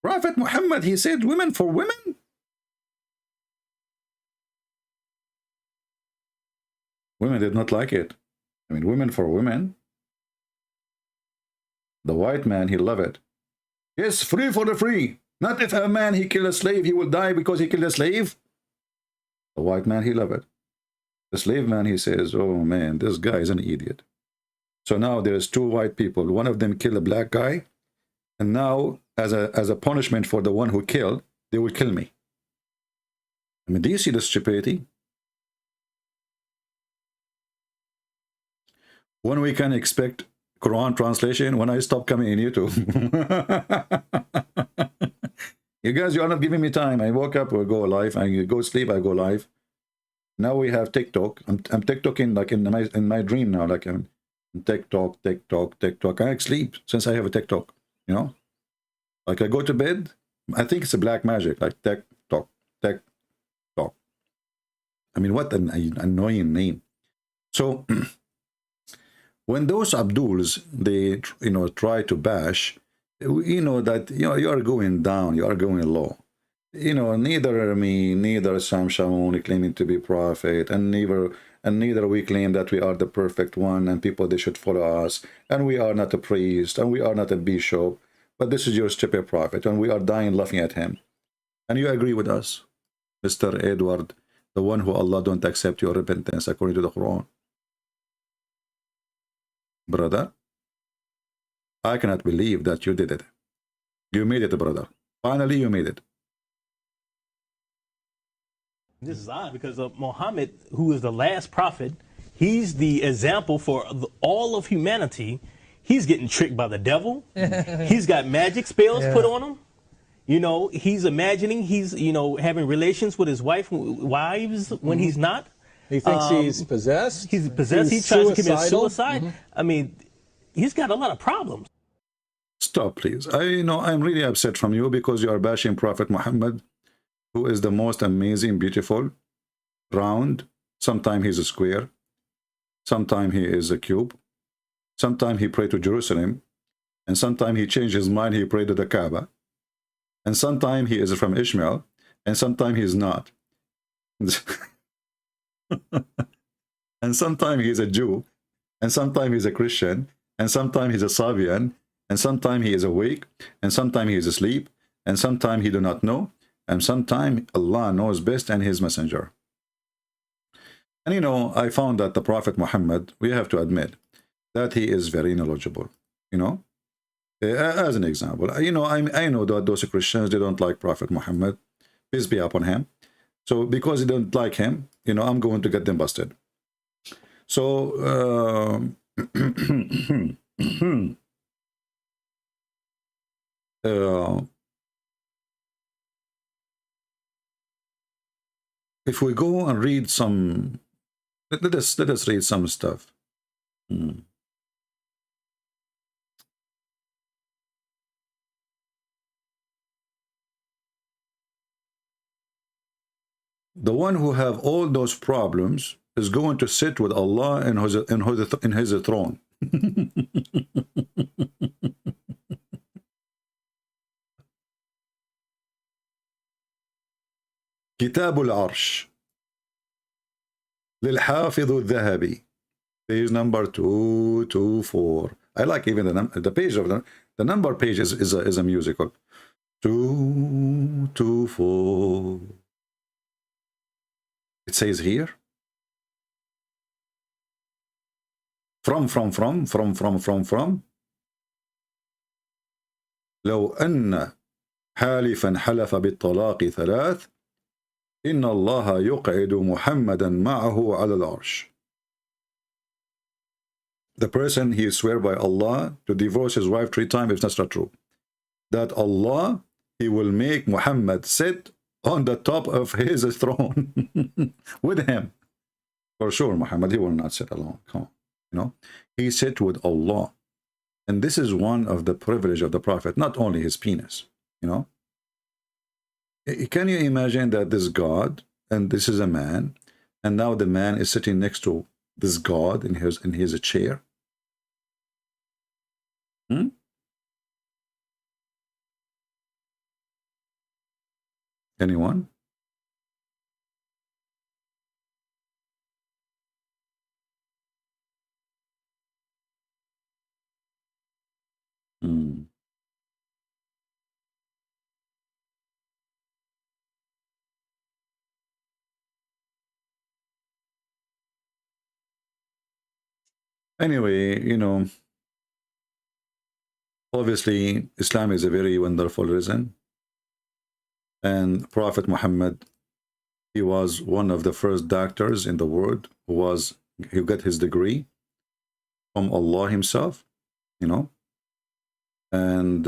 Prophet Muhammad, he said women for women? Women did not like it. I mean, women for women. The white man, he loved it. Yes, free for the free. Not if a man, he killed a slave, he will die because he killed a slave. The white man, he loved it. The slave man, he says, oh man, this guy is an idiot. So now there's two white people. One of them killed a black guy. And now, as a punishment for the one who killed, they will kill me. I mean, do you see the stupidity? When we can expect Quran translation, when I stop coming in YouTube. You guys, you are not giving me time. I woke up, I go live. I go sleep, I go live. Now we have TikTok. I'm TikToking like in my dream now. Like I'm TikTok. I sleep since I have a TikTok. You know, like I go to bed. I think it's a black magic. Like TikTok. I mean, what an annoying name. So when those Abduls, they try to bash, that you are going down, you are going low. Neither me, neither Shamoun claiming to be prophet, and neither we claim that we are the perfect one and people they should follow us, and we are not a priest and we are not a bishop, but this is your stupid prophet, and we are dying laughing at him. And you agree with us, Mr. Edward, the one who Allah don't accept your repentance according to the Quran. Brother, I cannot believe that you did it. You made it, brother. Finally, you made it. This is odd because Muhammad, who is the last prophet, he's the example for all of humanity. He's getting tricked by the devil. He's got magic spells put on him. He's imagining he's, having relations with his wives when he's not. He thinks he's possessed. He's possessed. He tries to commit suicide. I mean, he's got a lot of problems. Stop, please. I'm really upset from you because you are bashing Prophet Muhammad, who is the most amazing, beautiful, round. Sometimes he's a square. Sometimes he is a cube. Sometimes he prayed to Jerusalem. And sometimes he changed his mind. He prayed to the Kaaba. And sometimes he is from Ishmael. And sometimes he's not. And sometimes he's a Jew. And sometimes he's a Christian. And sometimes he's a Sabian. And sometimes he is awake. And sometimes he is asleep. And sometimes he do not know. And sometimes Allah knows best and his messenger. And I found that the Prophet Muhammad, we have to admit that he is very knowledgeable. As an example, I know that those Christians, they don't like Prophet Muhammad, peace be upon him. So because they don't like him, I'm going to get them busted. So if we go and read some, let us read some stuff. The one who have all those problems is going to sit with Allah in his throne. كتاب العرش للحافظ الذهبي, page number 224. I like even the page of the number page is a musical. 224. It says here, from لو أن حالفا حلف بالطلاق ثلاث إن الله يقعد محمدا معه على العرش. The person, he swear by Allah to divorce his wife 3 times if that's not true. That Allah, he will make Muhammad sit on the top of his throne with him. For sure, Muhammad, he will not sit alone. Come on. You know, he sit with Allah. And this is one of the privilege of the Prophet, not only his penis, you know. Can you imagine that this God, and this is a man, and now the man is sitting next to this God in his chair? Hmm? Anyone? Hmm. Anyway, you know, obviously Islam is a very wonderful religion, and Prophet Muhammad, he was one of the first doctors in the world who got his degree from Allah himself, you know, and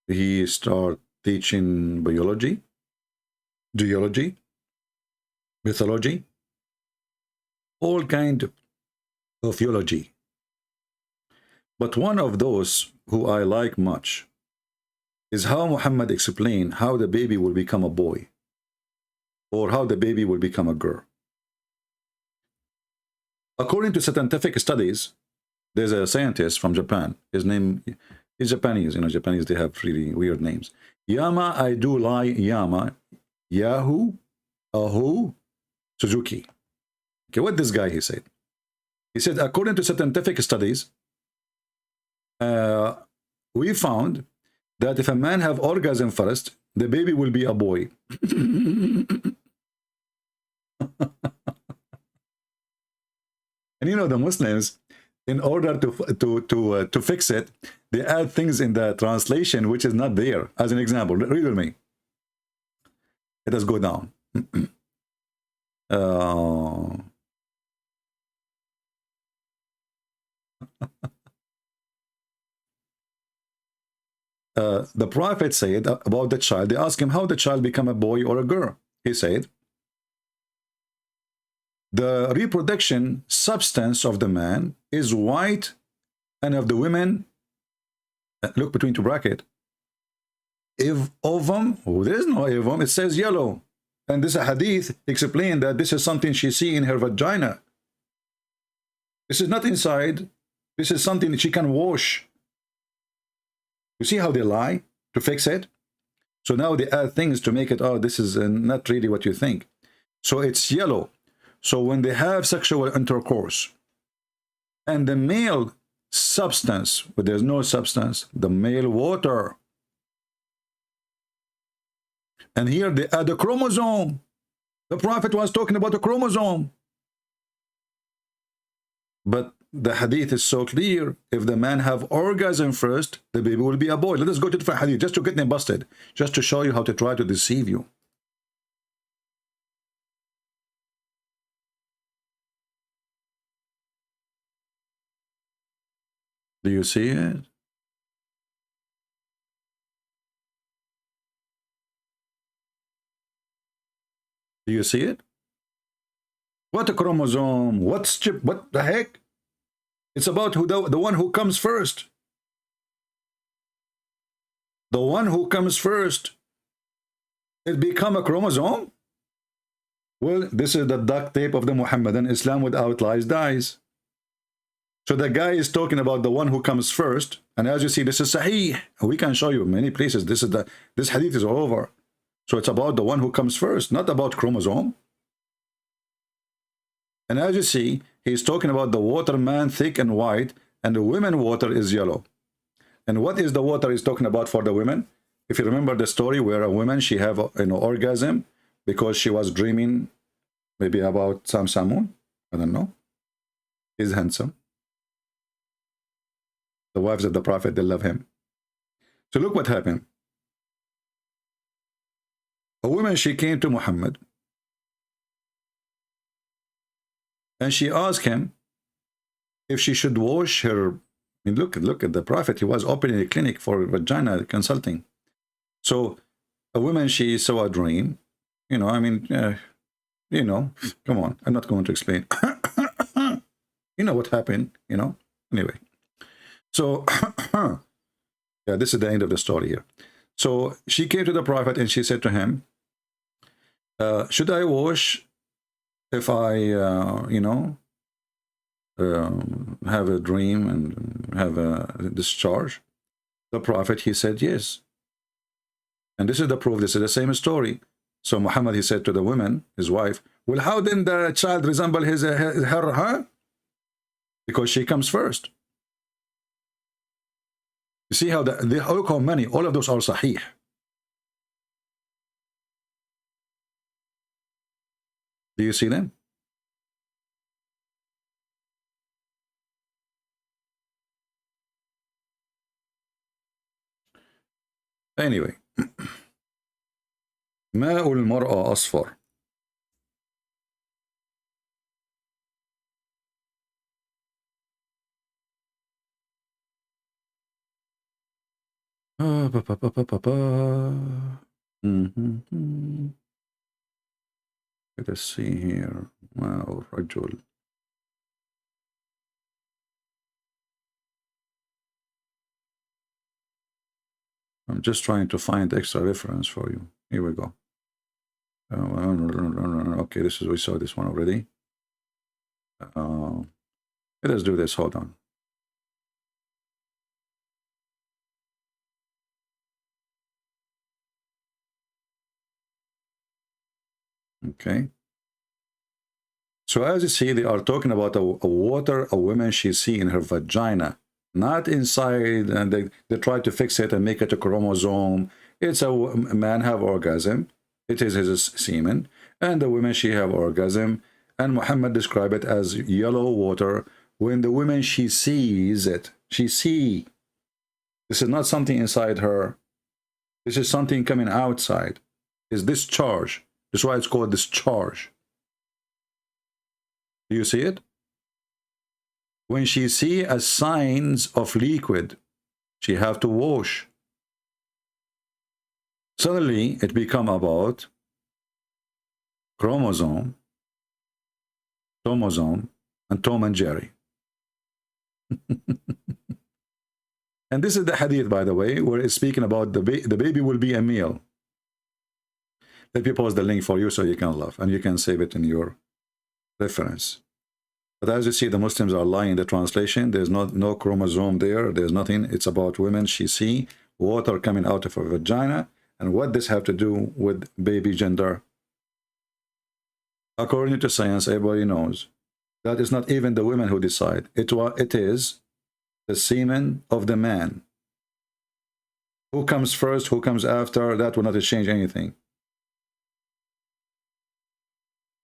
he started teaching biology, geology, mythology, all kind of theology. But one of those who I like much is how Muhammad explained how the baby will become a boy, or how the baby will become a girl. According to scientific studies, there's a scientist from Japan. His name is Japanese. You know, Japanese, they have really weird names. Yama Aidulai Yama Yahoo Ahu Suzuki. Okay, what this guy he said? He said, according to scientific studies, we found that if a man have orgasm first, the baby will be a boy. And you know, the Muslims, in order to fix it, they add things in the translation which is not there. As an example, read with me. Let us go down. The Prophet said about the child, they asked him how the child become a boy or a girl. He said, the reproduction substance of the man is white, and of the women, look between two brackets, if ovum, oh, there is no ovum, it says yellow. And this hadith explained that this is something she see in her vagina. This is not inside. This is something that she can wash. You see how they lie to fix it? So now they add things to make it, oh, this is not really what you think. So it's yellow. So when they have sexual intercourse, and the male substance, but there's no substance, the male water. And here they add a chromosome. The Prophet was talking about a chromosome. But the hadith is so clear. If the man have orgasm first, the baby will be a boy. Let us go to the hadith just to get them busted, just to show you how to try to deceive you. Do you see it? Do you see it? What a chromosome? What's chip? What the heck? It's about who the one who comes first. The one who comes first. It become a chromosome? Well, this is the duct tape of the Muhammadan Islam without lies dies. So the guy is talking about the one who comes first, and as you see, this is Sahih. We can show you many places. This hadith is all over. So it's about the one who comes first, not about chromosome. And as you see, he's talking about the water man thick and white, and the women water is yellow. And what is the water he's talking about for the women? If you remember the story where a woman, she have an orgasm because she was dreaming maybe about some Shamoun. I don't know. He's handsome. The wives of the Prophet, they love him. So look what happened. A woman, she came to Muhammad, and she asked him if she should wash her. I mean, look at the Prophet. He was opening a clinic for vagina consulting. So a woman, she saw a dream. You know, I mean, you know, come on, I'm not going to explain. You know what happened, you know? Anyway, so, yeah, this is the end of the story here. So she came to the prophet and she said to him, should I wash if I, you know, have a dream and have a discharge? The prophet, he said, yes. And this is the proof. This is the same story. So Muhammad, he said to the woman, his wife, well, how didn't the child resemble her? Because she comes first. You see how look how many, all of those are sahih. Do you see them? Anyway, ماء المرأة أصفر. Let us see here. ماء الرجل. I'm just trying to find extra reference for you. Here we go. Okay, this is, we saw this one already. Let us do this. Hold on. Okay. So as you see, they are talking about a water a woman she see in her vagina, not inside, and they try to fix it and make it a chromosome. It's a man have orgasm. It is his semen. And the woman, she have orgasm. And Muhammad described it as yellow water. When the woman, she sees it, she see. This is not something inside her. This is something coming outside. It's discharge. That's why it's called discharge. Do you see it? When she see as signs of liquid, she have to wash. Suddenly, it become about chromosome, tomosome, and Tom and Jerry. And this is the hadith, by the way, where it's speaking about the baby will be a male. Let me post the link for you so you can laugh, and you can save it in your reference. But as you see, the Muslims are lying in the translation. There's no chromosome there. There's nothing. It's about women. She see water coming out of her vagina. And what this have to do with baby gender? According to science, everybody knows that is not even the women who decide. It is the semen of the man. Who comes first, who comes after, that will not change anything.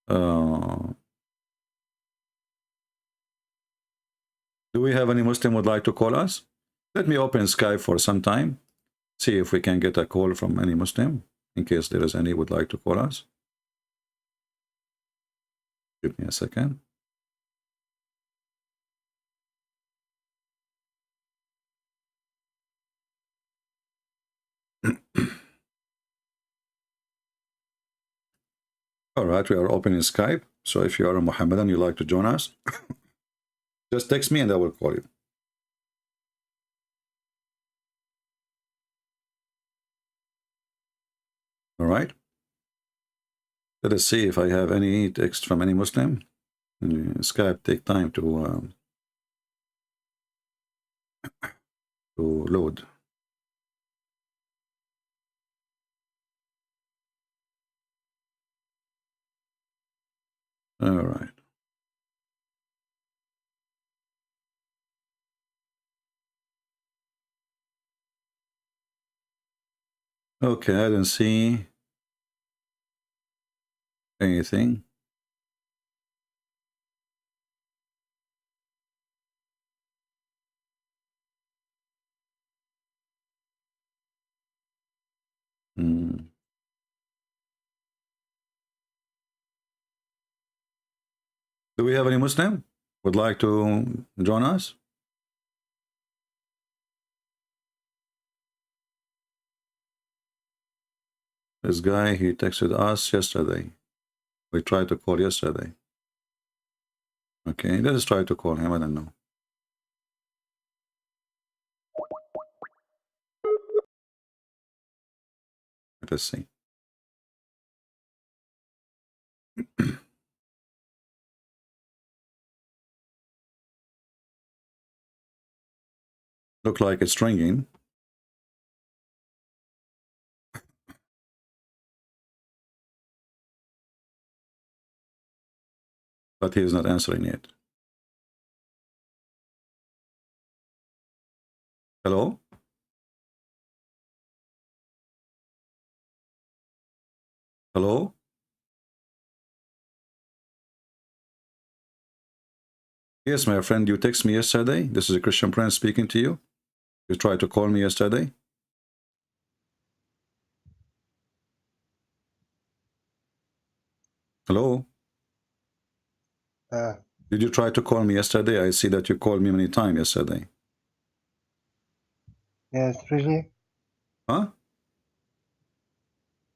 Do we have any Muslim would like to call us? Let me open Skype for some time. See if we can get a call from any Muslim, in case there is any would like to call us. Give me a second. All right, we are opening Skype. So if you are a Muhammadan, you like to join us, just text me and I will call you. All right. Let us see if I have any text from any Muslim. Skype take time to load. All right. Okay, I don't see anything. Do we have any Muslim would like to join us? This guy, he texted us yesterday. We tried to call yesterday. Okay, let's try to call him. I don't know. Let us see. Look like it's ringing. But he is not answering yet. Hello? Hello? Yes, my friend, you text me yesterday. This is a Christian Prince speaking to you. You tried to call me yesterday. Hello? Did you try to call me yesterday? I see that you called me many times yesterday. Yes, really? Huh?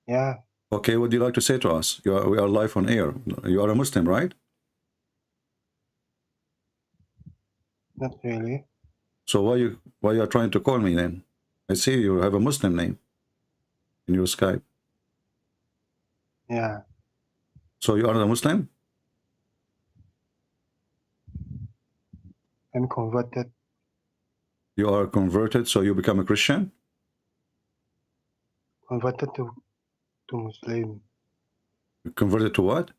Yeah, Okay, what do you like to say to us? We are live on air. You are a Muslim, right? not really. So why you are trying to call me then? I see you have a Muslim name in your Skype. Yeah, So you are a Muslim? I'm converted. You are converted, so you become a Christian? Converted to Muslim. Converted to what?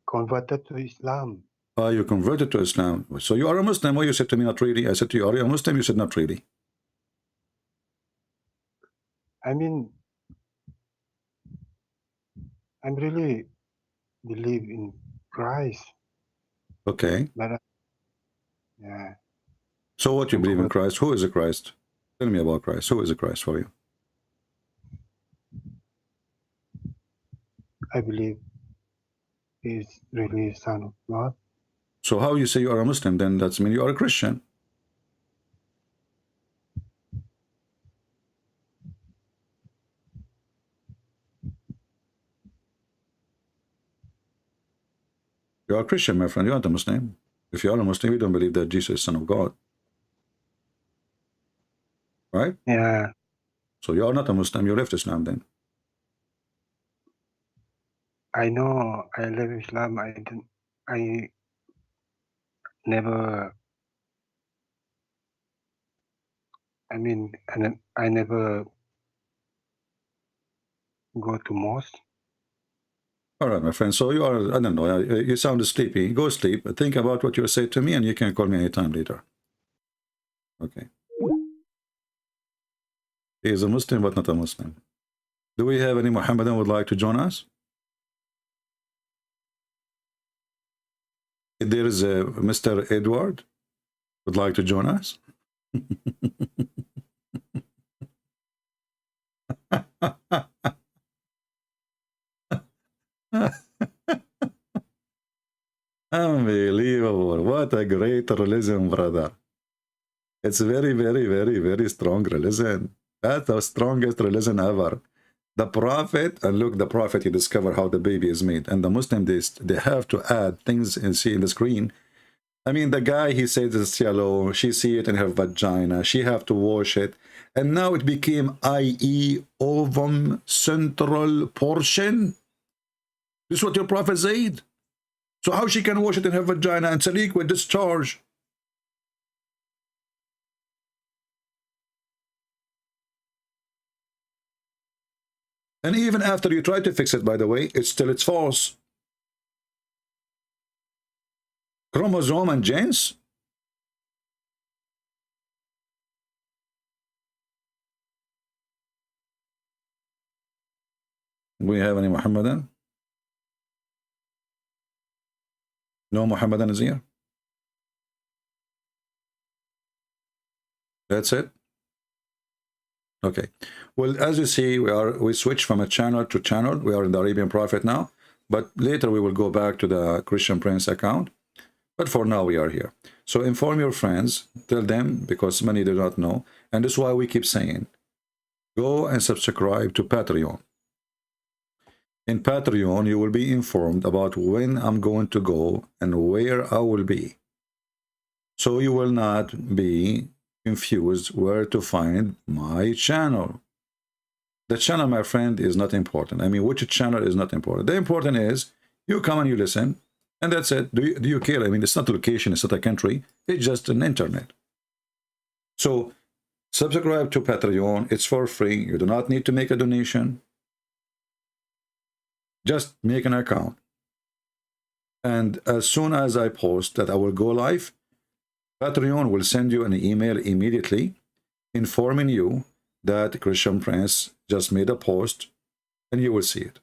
Converted to Islam. You converted to Islam. So you are a Muslim. Well, you said to me, not really. I said to you, are you a Muslim? You said, not really. I mean, I'm really believe in Christ, Okay. but yeah, So what you I'm believe in converted. Christ? Who is a Christ? Tell me about Christ. Who is a Christ for you? I believe he is really Son of God. So how you say you are a Muslim? Then that's mean you are a Christian. You are a Christian, my friend. You aren't a Muslim. If you are a Muslim, you don't believe that Jesus is Son of God. Right? Yeah, So you are not a Muslim. You left Islam then. I know. I love Islam. I never. I mean, I never go to mosque. All right, my friend. So you are, I don't know, you sound sleepy. Go sleep. Think about what you say to me and you can call me anytime later. Okay. He is a Muslim, but not a Muslim. Do we have any Muhammadan who would like to join us? If there is a Mr. Edward would like to join us. Unbelievable. What a great religion, brother. It's very, very, very, very strong religion. That's the strongest religion ever. The Prophet, and look, the Prophet, he discovered how the baby is made. And the Muslim, they have to add things and see in the screen. I mean, the guy, he says it's yellow. She see it in her vagina. She have to wash it. And now it became IE, ovum, central portion. This is what your Prophet said. So how she can wash it in her vagina and it's a liquid discharge? And even after you try to fix it, by the way, it's false. Chromosome and genes? We have any Muhammadan? No Muhammadan is here. That's it. Okay. Well, as you see, we switch from a channel to channel. We are in the Arabian Prophet now, but later we will go back to the Christian Prince account. But for now, we are here. So inform your friends, tell them, because many do not know, and this is why we keep saying, go and subscribe to Patreon. In Patreon, you will be informed about when I'm going to go and where I will be. So you will not be confused where to find my channel. The channel, my friend, is not important. I mean, which channel is not important. The important is you come and you listen, and that's it. Do you care? I mean, it's not a location, it's not a country, it's just an internet. So subscribe to Patreon. It's for free. You do not need to make a donation. Just make an account. And as soon as I post that I will go live, Patreon will send you an email immediately informing you that Christian Prince just made a post, and you will see it.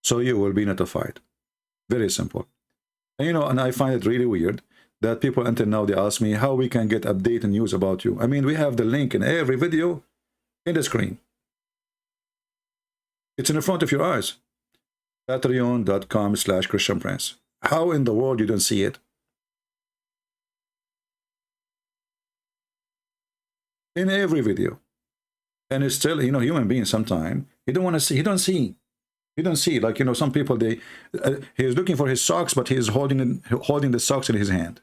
So you will be notified. Very simple. And, you know, and I find it really weird that people until now, they ask me how we can get update and news about you. I mean, we have the link in every video in the screen. It's in the front of your eyes. Patreon.com/Christian Prince. How in the world you don't see it? In every video. And it's still, you know, human being sometime, he don't want to see, he don't see, like, you know, some people, they, he's looking for his socks, but he's holding the socks in his hand.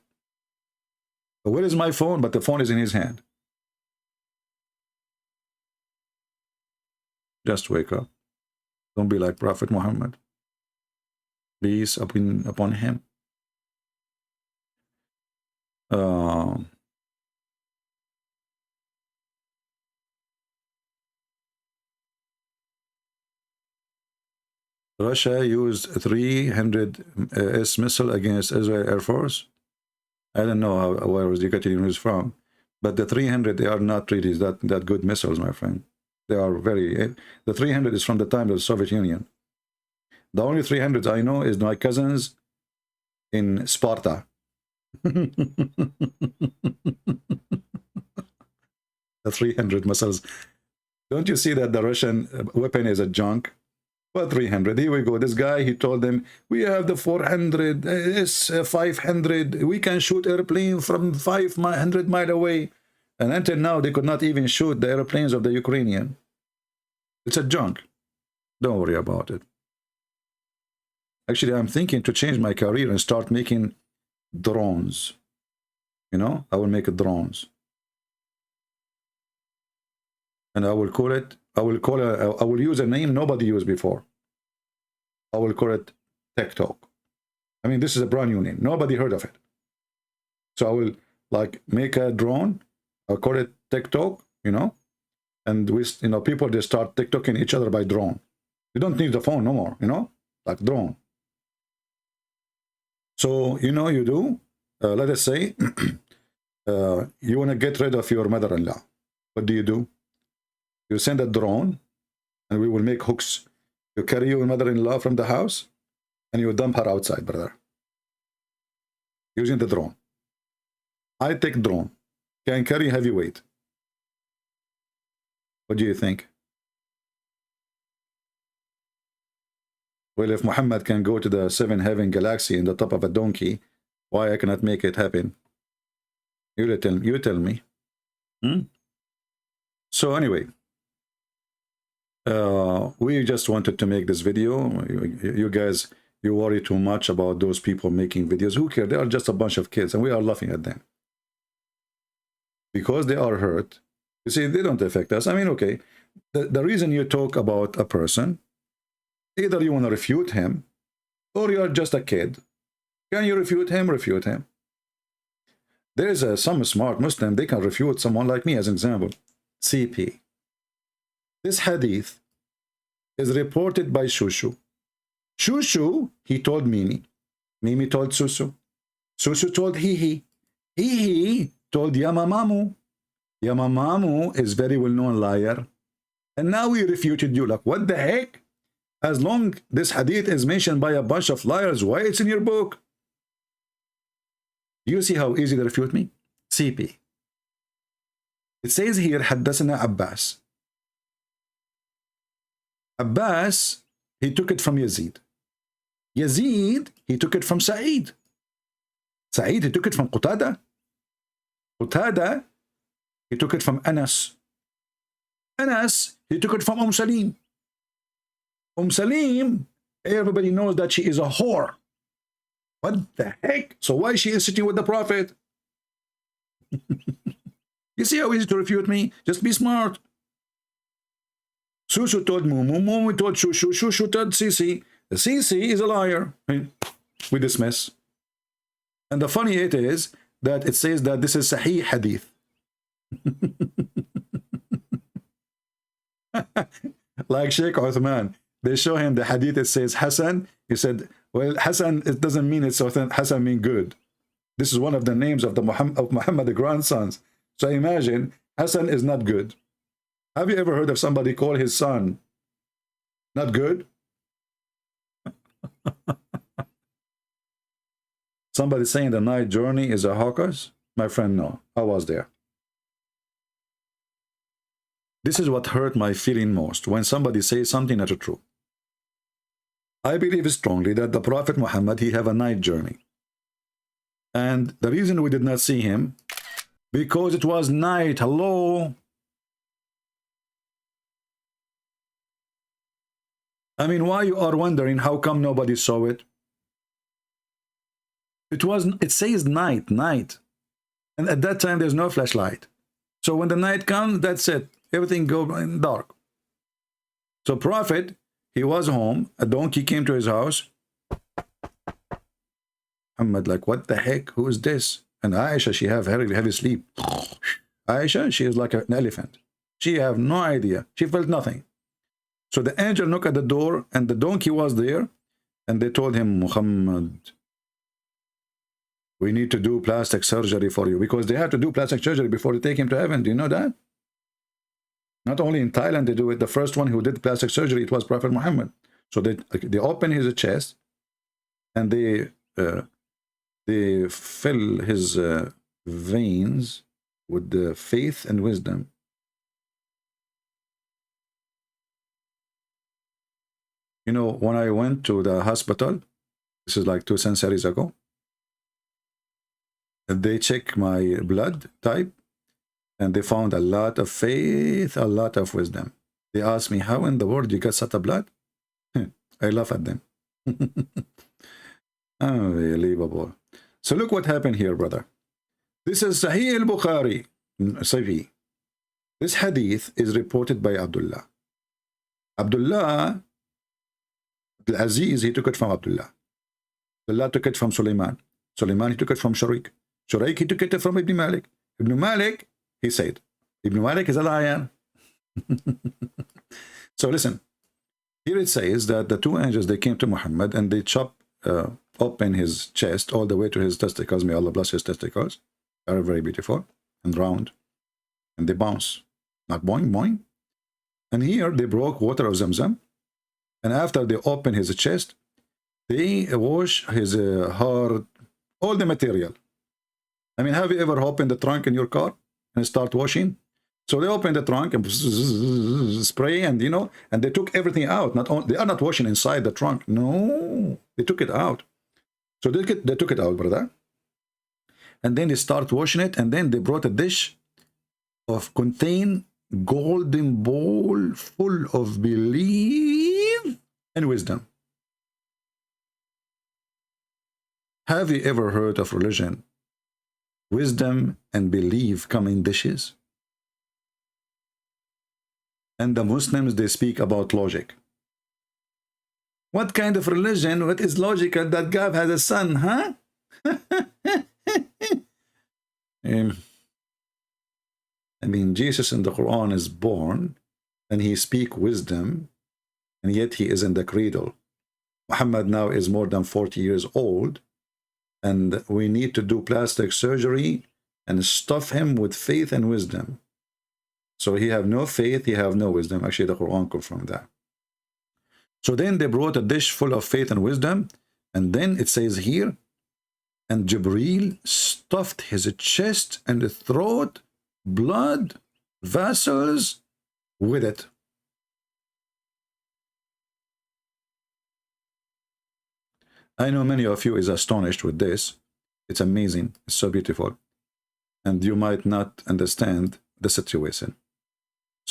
But where is my phone? But the phone is in his hand. Just wake up. Don't be like Prophet Muhammad. Peace upon him. Russia used 300 S missile against Israel Air Force. I don't know where was you getting news from, but the 300, they are not really that good missiles, my friend. They are very, the 300 is from the time of the Soviet Union. The only 300 I know is my cousins in Sparta. The 300 missiles. Don't you see that the Russian weapon is a junk? Well, 300. Here we go. This guy, he told them, we have the 400, S-500. We can shoot airplane from 500 miles away. And until now, they could not even shoot the airplanes of the Ukrainian. It's a junk. Don't worry about it. Actually, I'm thinking to change my career and start making drones. You know, I will make drones. And I will call it, I will use a name nobody used before. I will call it TikTok. I mean, this is a brand new name. Nobody heard of it. So I will like make a drone. I'll call it TikTok, you know, and we, you know, people, they start TikToking each other by drone. You don't need the phone no more, you know, like drone. So, you know, you do, let us say, you want to get rid of your mother-in-law. What do? You send a drone, and we will make hooks. You carry your mother-in-law from the house, and you dump her outside, brother. Using the drone. I take drone. Can carry heavy weight. What do you think? Well, if Muhammad can go to the 7th heaven galaxy in the top of a donkey, why I cannot make it happen? You tell me. So anyway, we just wanted to make this video. You guys, you worry too much about those people making videos. Who cares? They are just a bunch of kids, and we are laughing at them. Because they are hurt. You see, they don't affect us. I mean, okay, the reason you talk about a person, either you want to refute him, or you are just a kid. Can you refute him? Refute him. There is some smart Muslim, they can refute someone like me, as an example. CP. This hadith is reported by Shushu. Shushu, he told Mimi. Mimi told Susu. Susu told Hihi. Hihi told Yamamamu. Yamamamu is very well-known liar. And now we refuted you. Like, what the heck? As long this hadith is mentioned by a bunch of liars, why it's in your book? You see how easy they refute me? CP. It says here, حدثنا Abbas. Abbas, he took it from Yazid. Yazid, he took it from Sa'id. Sa'id, he took it from Qatada. Qatada, he took it from Anas. Anas, he took it from Salim. Salim, everybody knows that she is a whore. What the heck? So why she is sitting with the Prophet? You see how easy to refute me? Just be smart. Susu told Mumu, Mumu told Shushu, Shushu told Sisi. Sisi is a liar. We dismiss. And the funny it is that it says that this is Sahih Hadith. Like Sheikh Uthman, they show him the Hadith, it says Hassan. He said, well, Hassan, it doesn't mean it's authentic. Hassan mean good. This is one of the names of Muhammad, the grandsons. So imagine, Hassan is not good. Have you ever heard of somebody call his son not good? Somebody saying the night journey is a hawkers? My friend, no. I was there. This is what hurt my feeling most, when somebody says something not true. I believe strongly that the Prophet Muhammad, he have a night journey. And the reason we did not see him, because it was night. Hello? I mean, why you are wondering how come nobody saw it? It says night. And at that time, there's no flashlight. So when the night comes, that's it. Everything goes in dark. So Prophet, he was home. A donkey came to his house. Muhammad, like, what the heck? Who is this? And Aisha, she have heavy sleep. Aisha, she is like an elephant. She have no idea. She felt nothing. So the angel knocked at the door, and the donkey was there. And they told him, Muhammad, we need to do plastic surgery for you. Because they have to do plastic surgery before they take him to heaven. Do you know that? Not only in Thailand they do it. The first one who did plastic surgery, it was Prophet Muhammad. So they open his chest, and they fill his veins with the faith and wisdom. You know, when I went to the hospital, this is like 2 centuries ago, they checked my blood type, and they found a lot of faith, a lot of wisdom. They asked me, how in the world you got such a blood? I laugh at them. Unbelievable. So look what happened here, brother. This is Sahih al-Bukhari. Sahih. This hadith is reported by Abdullah. Abdullah al-Aziz, he took it from Abdullah. Abdullah took it from Sulaiman. Sulaiman, he took it from Sharik. Sharik, he took it from Ibn Malik. Ibn Malik, he said, Ibn Malik is a liar. So listen, here it says that the 2 angels, they came to Muhammad and they chopped open his chest all the way to his testicles. May Allah bless his testicles. They are very beautiful and round. And they bounce. Not boing, boing. And here they broke water of Zamzam. And after they open his chest, they wash his heart, all the material. I mean, have you ever opened the trunk in your car and start washing? So they opened the trunk and spray, and you know, and they took everything out. Not only, they are not washing inside the trunk. No, they took it out. So they took it out, brother. And then they start washing it, and then they brought a dish of contain golden bowl full of belief and wisdom. Have you ever heard of religion? Wisdom and belief come in dishes. And the Muslims, they speak about logic. What kind of religion? What is logical that God has a son, huh? I mean, Jesus in the Quran is born and he speaks wisdom, and yet he is in the cradle. Muhammad now is more than 40 years old, and we need to do plastic surgery and stuff him with faith and wisdom. So he have no faith, he have no wisdom. Actually, the Quran confirmed that. So then they brought a dish full of faith and wisdom, and then it says here, and Jibreel stuffed his chest and throat, blood, vessels with it. I know many of you is astonished with this. It's amazing. It's so beautiful. And you might not understand the situation.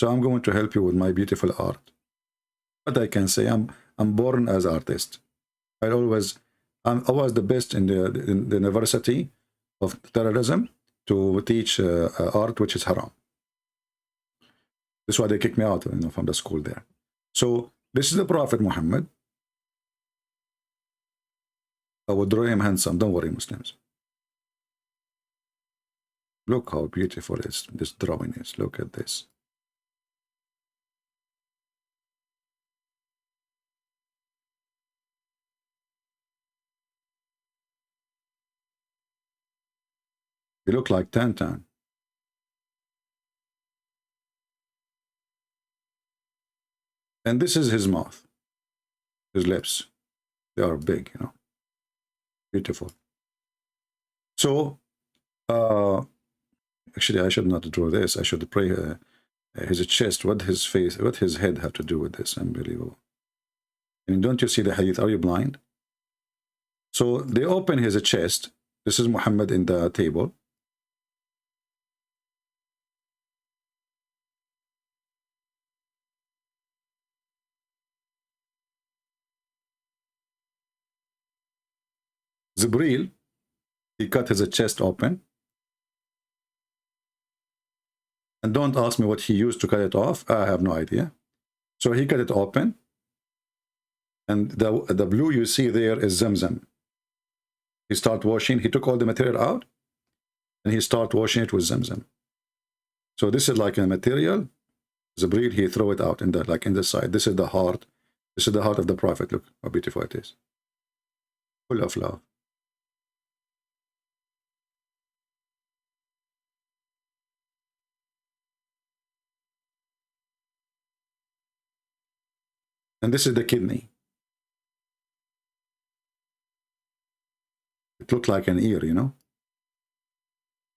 So I'm going to help you with my beautiful art. But I can say I'm born as artist. I was the best in the university of terrorism to teach art which is haram. That's why they kicked me out, from the school there. So this is the Prophet Muhammad. I will draw him handsome. Don't worry, Muslims. Look how beautiful this drawing is. Look at this. They look like Tantan. And this is his mouth, his lips. They are big, beautiful. So, actually, I should not draw this. I should pray his chest. What his face, what his head have to do with this? Unbelievable. And don't you see the hadith? Are you blind? So they open his chest. This is Muhammad in the table. Jibreel, he cut his chest open. And don't ask me what he used to cut it off. I have no idea. So he cut it open. And the blue you see there is Zamzam. He started washing. He took all the material out. And he started washing it with Zamzam. So this is like a material. Jibreel, he throw it out in the side. This is the heart. This is the heart of the Prophet. Look how beautiful it is. Full of love. And this is the kidney. It looked like an ear,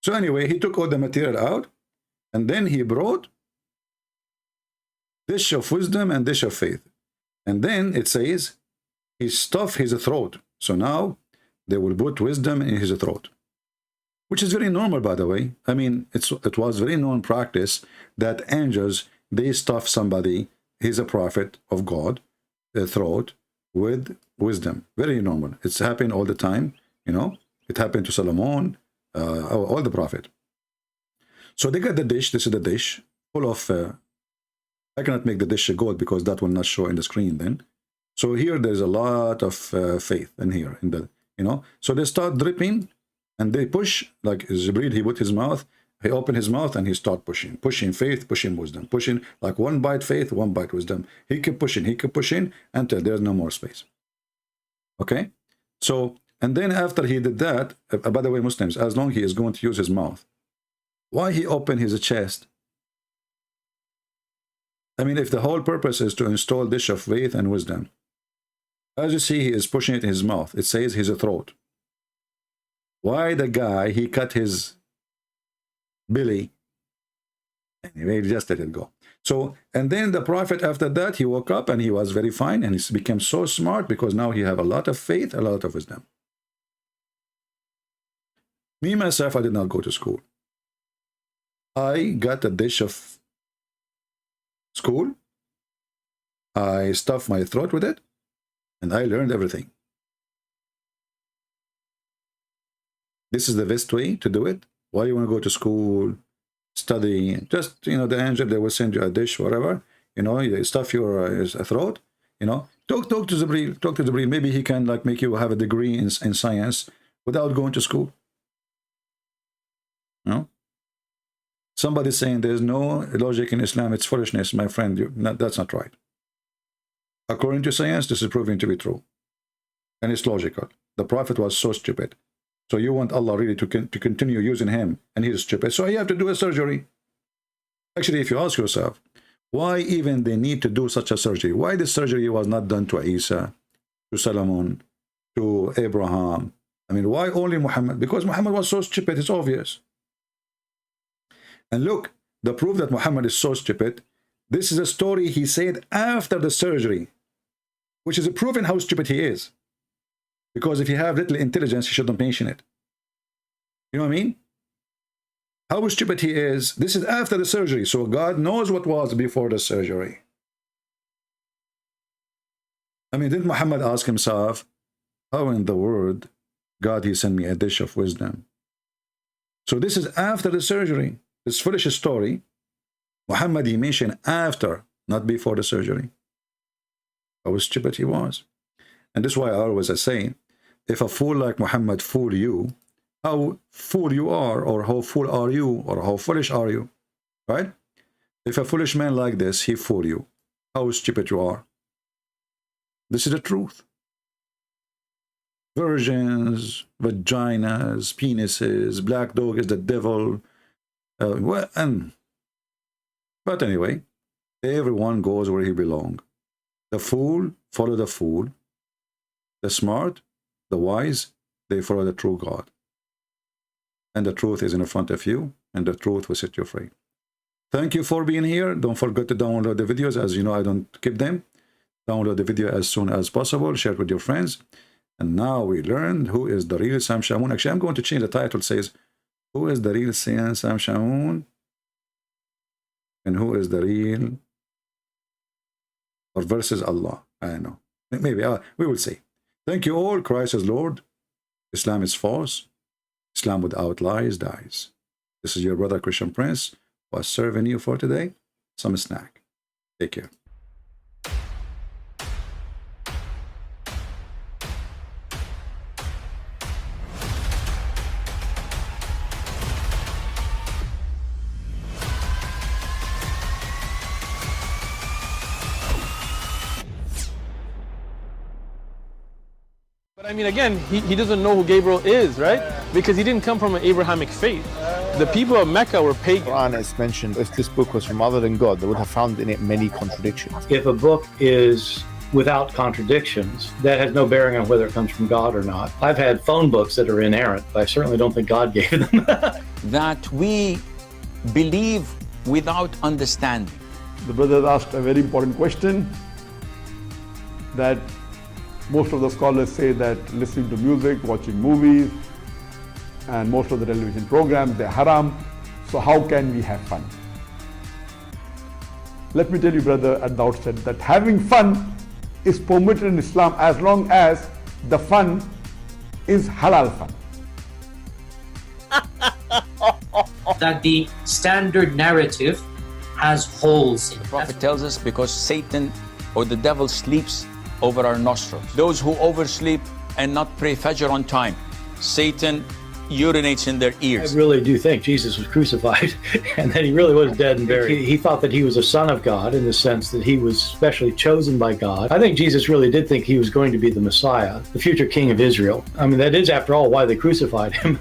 So anyway, he took all the material out, and then he brought dish of wisdom and dish of faith. And then it says, he stuffed his throat. So now they will put wisdom in his throat, which is very normal, by the way. I mean, it was very known practice that angels, they stuff somebody, he's a prophet of God, the throat with wisdom. Very normal. It's happened all the time, It happened to Shamoun, all the prophet. So they got the dish. This is the dish full of. I cannot make the dish gold because that will not show in the screen then. So here there's a lot of faith in here, So they start dripping, and they push like Jibreel. He put his mouth. He opened his mouth and he started pushing faith, pushing wisdom, pushing like one bite faith, one bite wisdom. He kept pushing until there's no more space. Okay? So, and then after he did that, by the way, Muslims, as long as he is going to use his mouth, why he opened his chest? I mean, if the whole purpose is to install dish of faith and wisdom, as you see, he is pushing it in his mouth. It says his throat. Why the guy, he cut his belly? Anyway, just let it go. So, and then the Prophet, after that, he woke up and he was very fine, and he became so smart because now he have a lot of faith, a lot of wisdom. Me, myself, I did not go to school. I got a dish of school. I stuffed my throat with it, and I learned everything. This is the best way to do it. Why you want to go to school, study? Just, the angel, they will send you a dish, whatever. You stuff your throat. Talk to Jibreel. Talk to Jibreel. Maybe he can make you have a degree in science without going to school. Somebody saying there's no logic in Islam, it's foolishness, my friend. That's not right. According to science, this is proving to be true. And it's logical. The Prophet was so stupid. So you want Allah really to continue using him, and he's stupid. So you have to do a surgery. Actually, if you ask yourself, why even they need to do such a surgery? Why this surgery was not done to Isa, to Solomon, to Abraham? I mean, why only Muhammad? Because Muhammad was so stupid, it's obvious. And look, the proof that Muhammad is so stupid, this is a story he said after the surgery, which is a proof in how stupid he is. Because if you have little intelligence, you shouldn't mention it. You know what I mean? How stupid he is. This is after the surgery, so God knows what was before the surgery. I mean, didn't Muhammad ask himself, how in the world God, he sent me a dish of wisdom? So this is after the surgery. This foolish story, Muhammad, he mentioned after, not before the surgery. How stupid he was. And this is why I always say, if a fool like Muhammad fool you, how fool you are, or how fool are you, or how foolish are you, right? If a foolish man like this, he fool you, how stupid you are. This is the truth. Virgins, vaginas, penises, black dog is the devil. But anyway, everyone goes where he belongs. The fool follow the fool. The smart, the wise, they follow the true God. And the truth is in front of you, and the truth will set you free. Thank you for being here. Don't forget to download the videos. As you know, I don't keep them. Download the video as soon as possible. Share it with your friends. And now we learned who is the real Sam Shamoun. Actually, I'm going to change the title. It says, who is the real Sam Shamoun? And who is the real, or versus Allah? I don't know. Maybe we will see. Thank you all. Christ is Lord. Islam is false. Islam without lies dies. This is your brother Christian Prince, who was serving you for today some snack. Take care. But I mean, again, he doesn't know who Gabriel is, right? Because he didn't come from an Abrahamic faith. The people of Mecca were pagan. Quran is mentioned, if this book was from other than God, they would have found in it many contradictions. If a book is without contradictions, that has no bearing on whether it comes from God or not. I've had phone books that are inerrant, but I certainly don't think God gave them. That we believe without understanding. The brother asked a very important question, that most of the scholars say that listening to music, watching movies, and most of the television programs, they're haram. So how can we have fun? Let me tell you, brother, at the outset, that having fun is permitted in Islam as long as the fun is halal fun. That the standard narrative has holes in it. The Prophet tells us because Satan or the devil sleeps over our nostrils. Those who oversleep and not pray Fajr on time, Satan urinates in their ears. I really do think Jesus was crucified and that he really was dead and buried. He thought that he was a son of God in the sense that he was specially chosen by God. I think Jesus really did think he was going to be the Messiah, the future king of Israel. I mean, that is, after all, why they crucified him.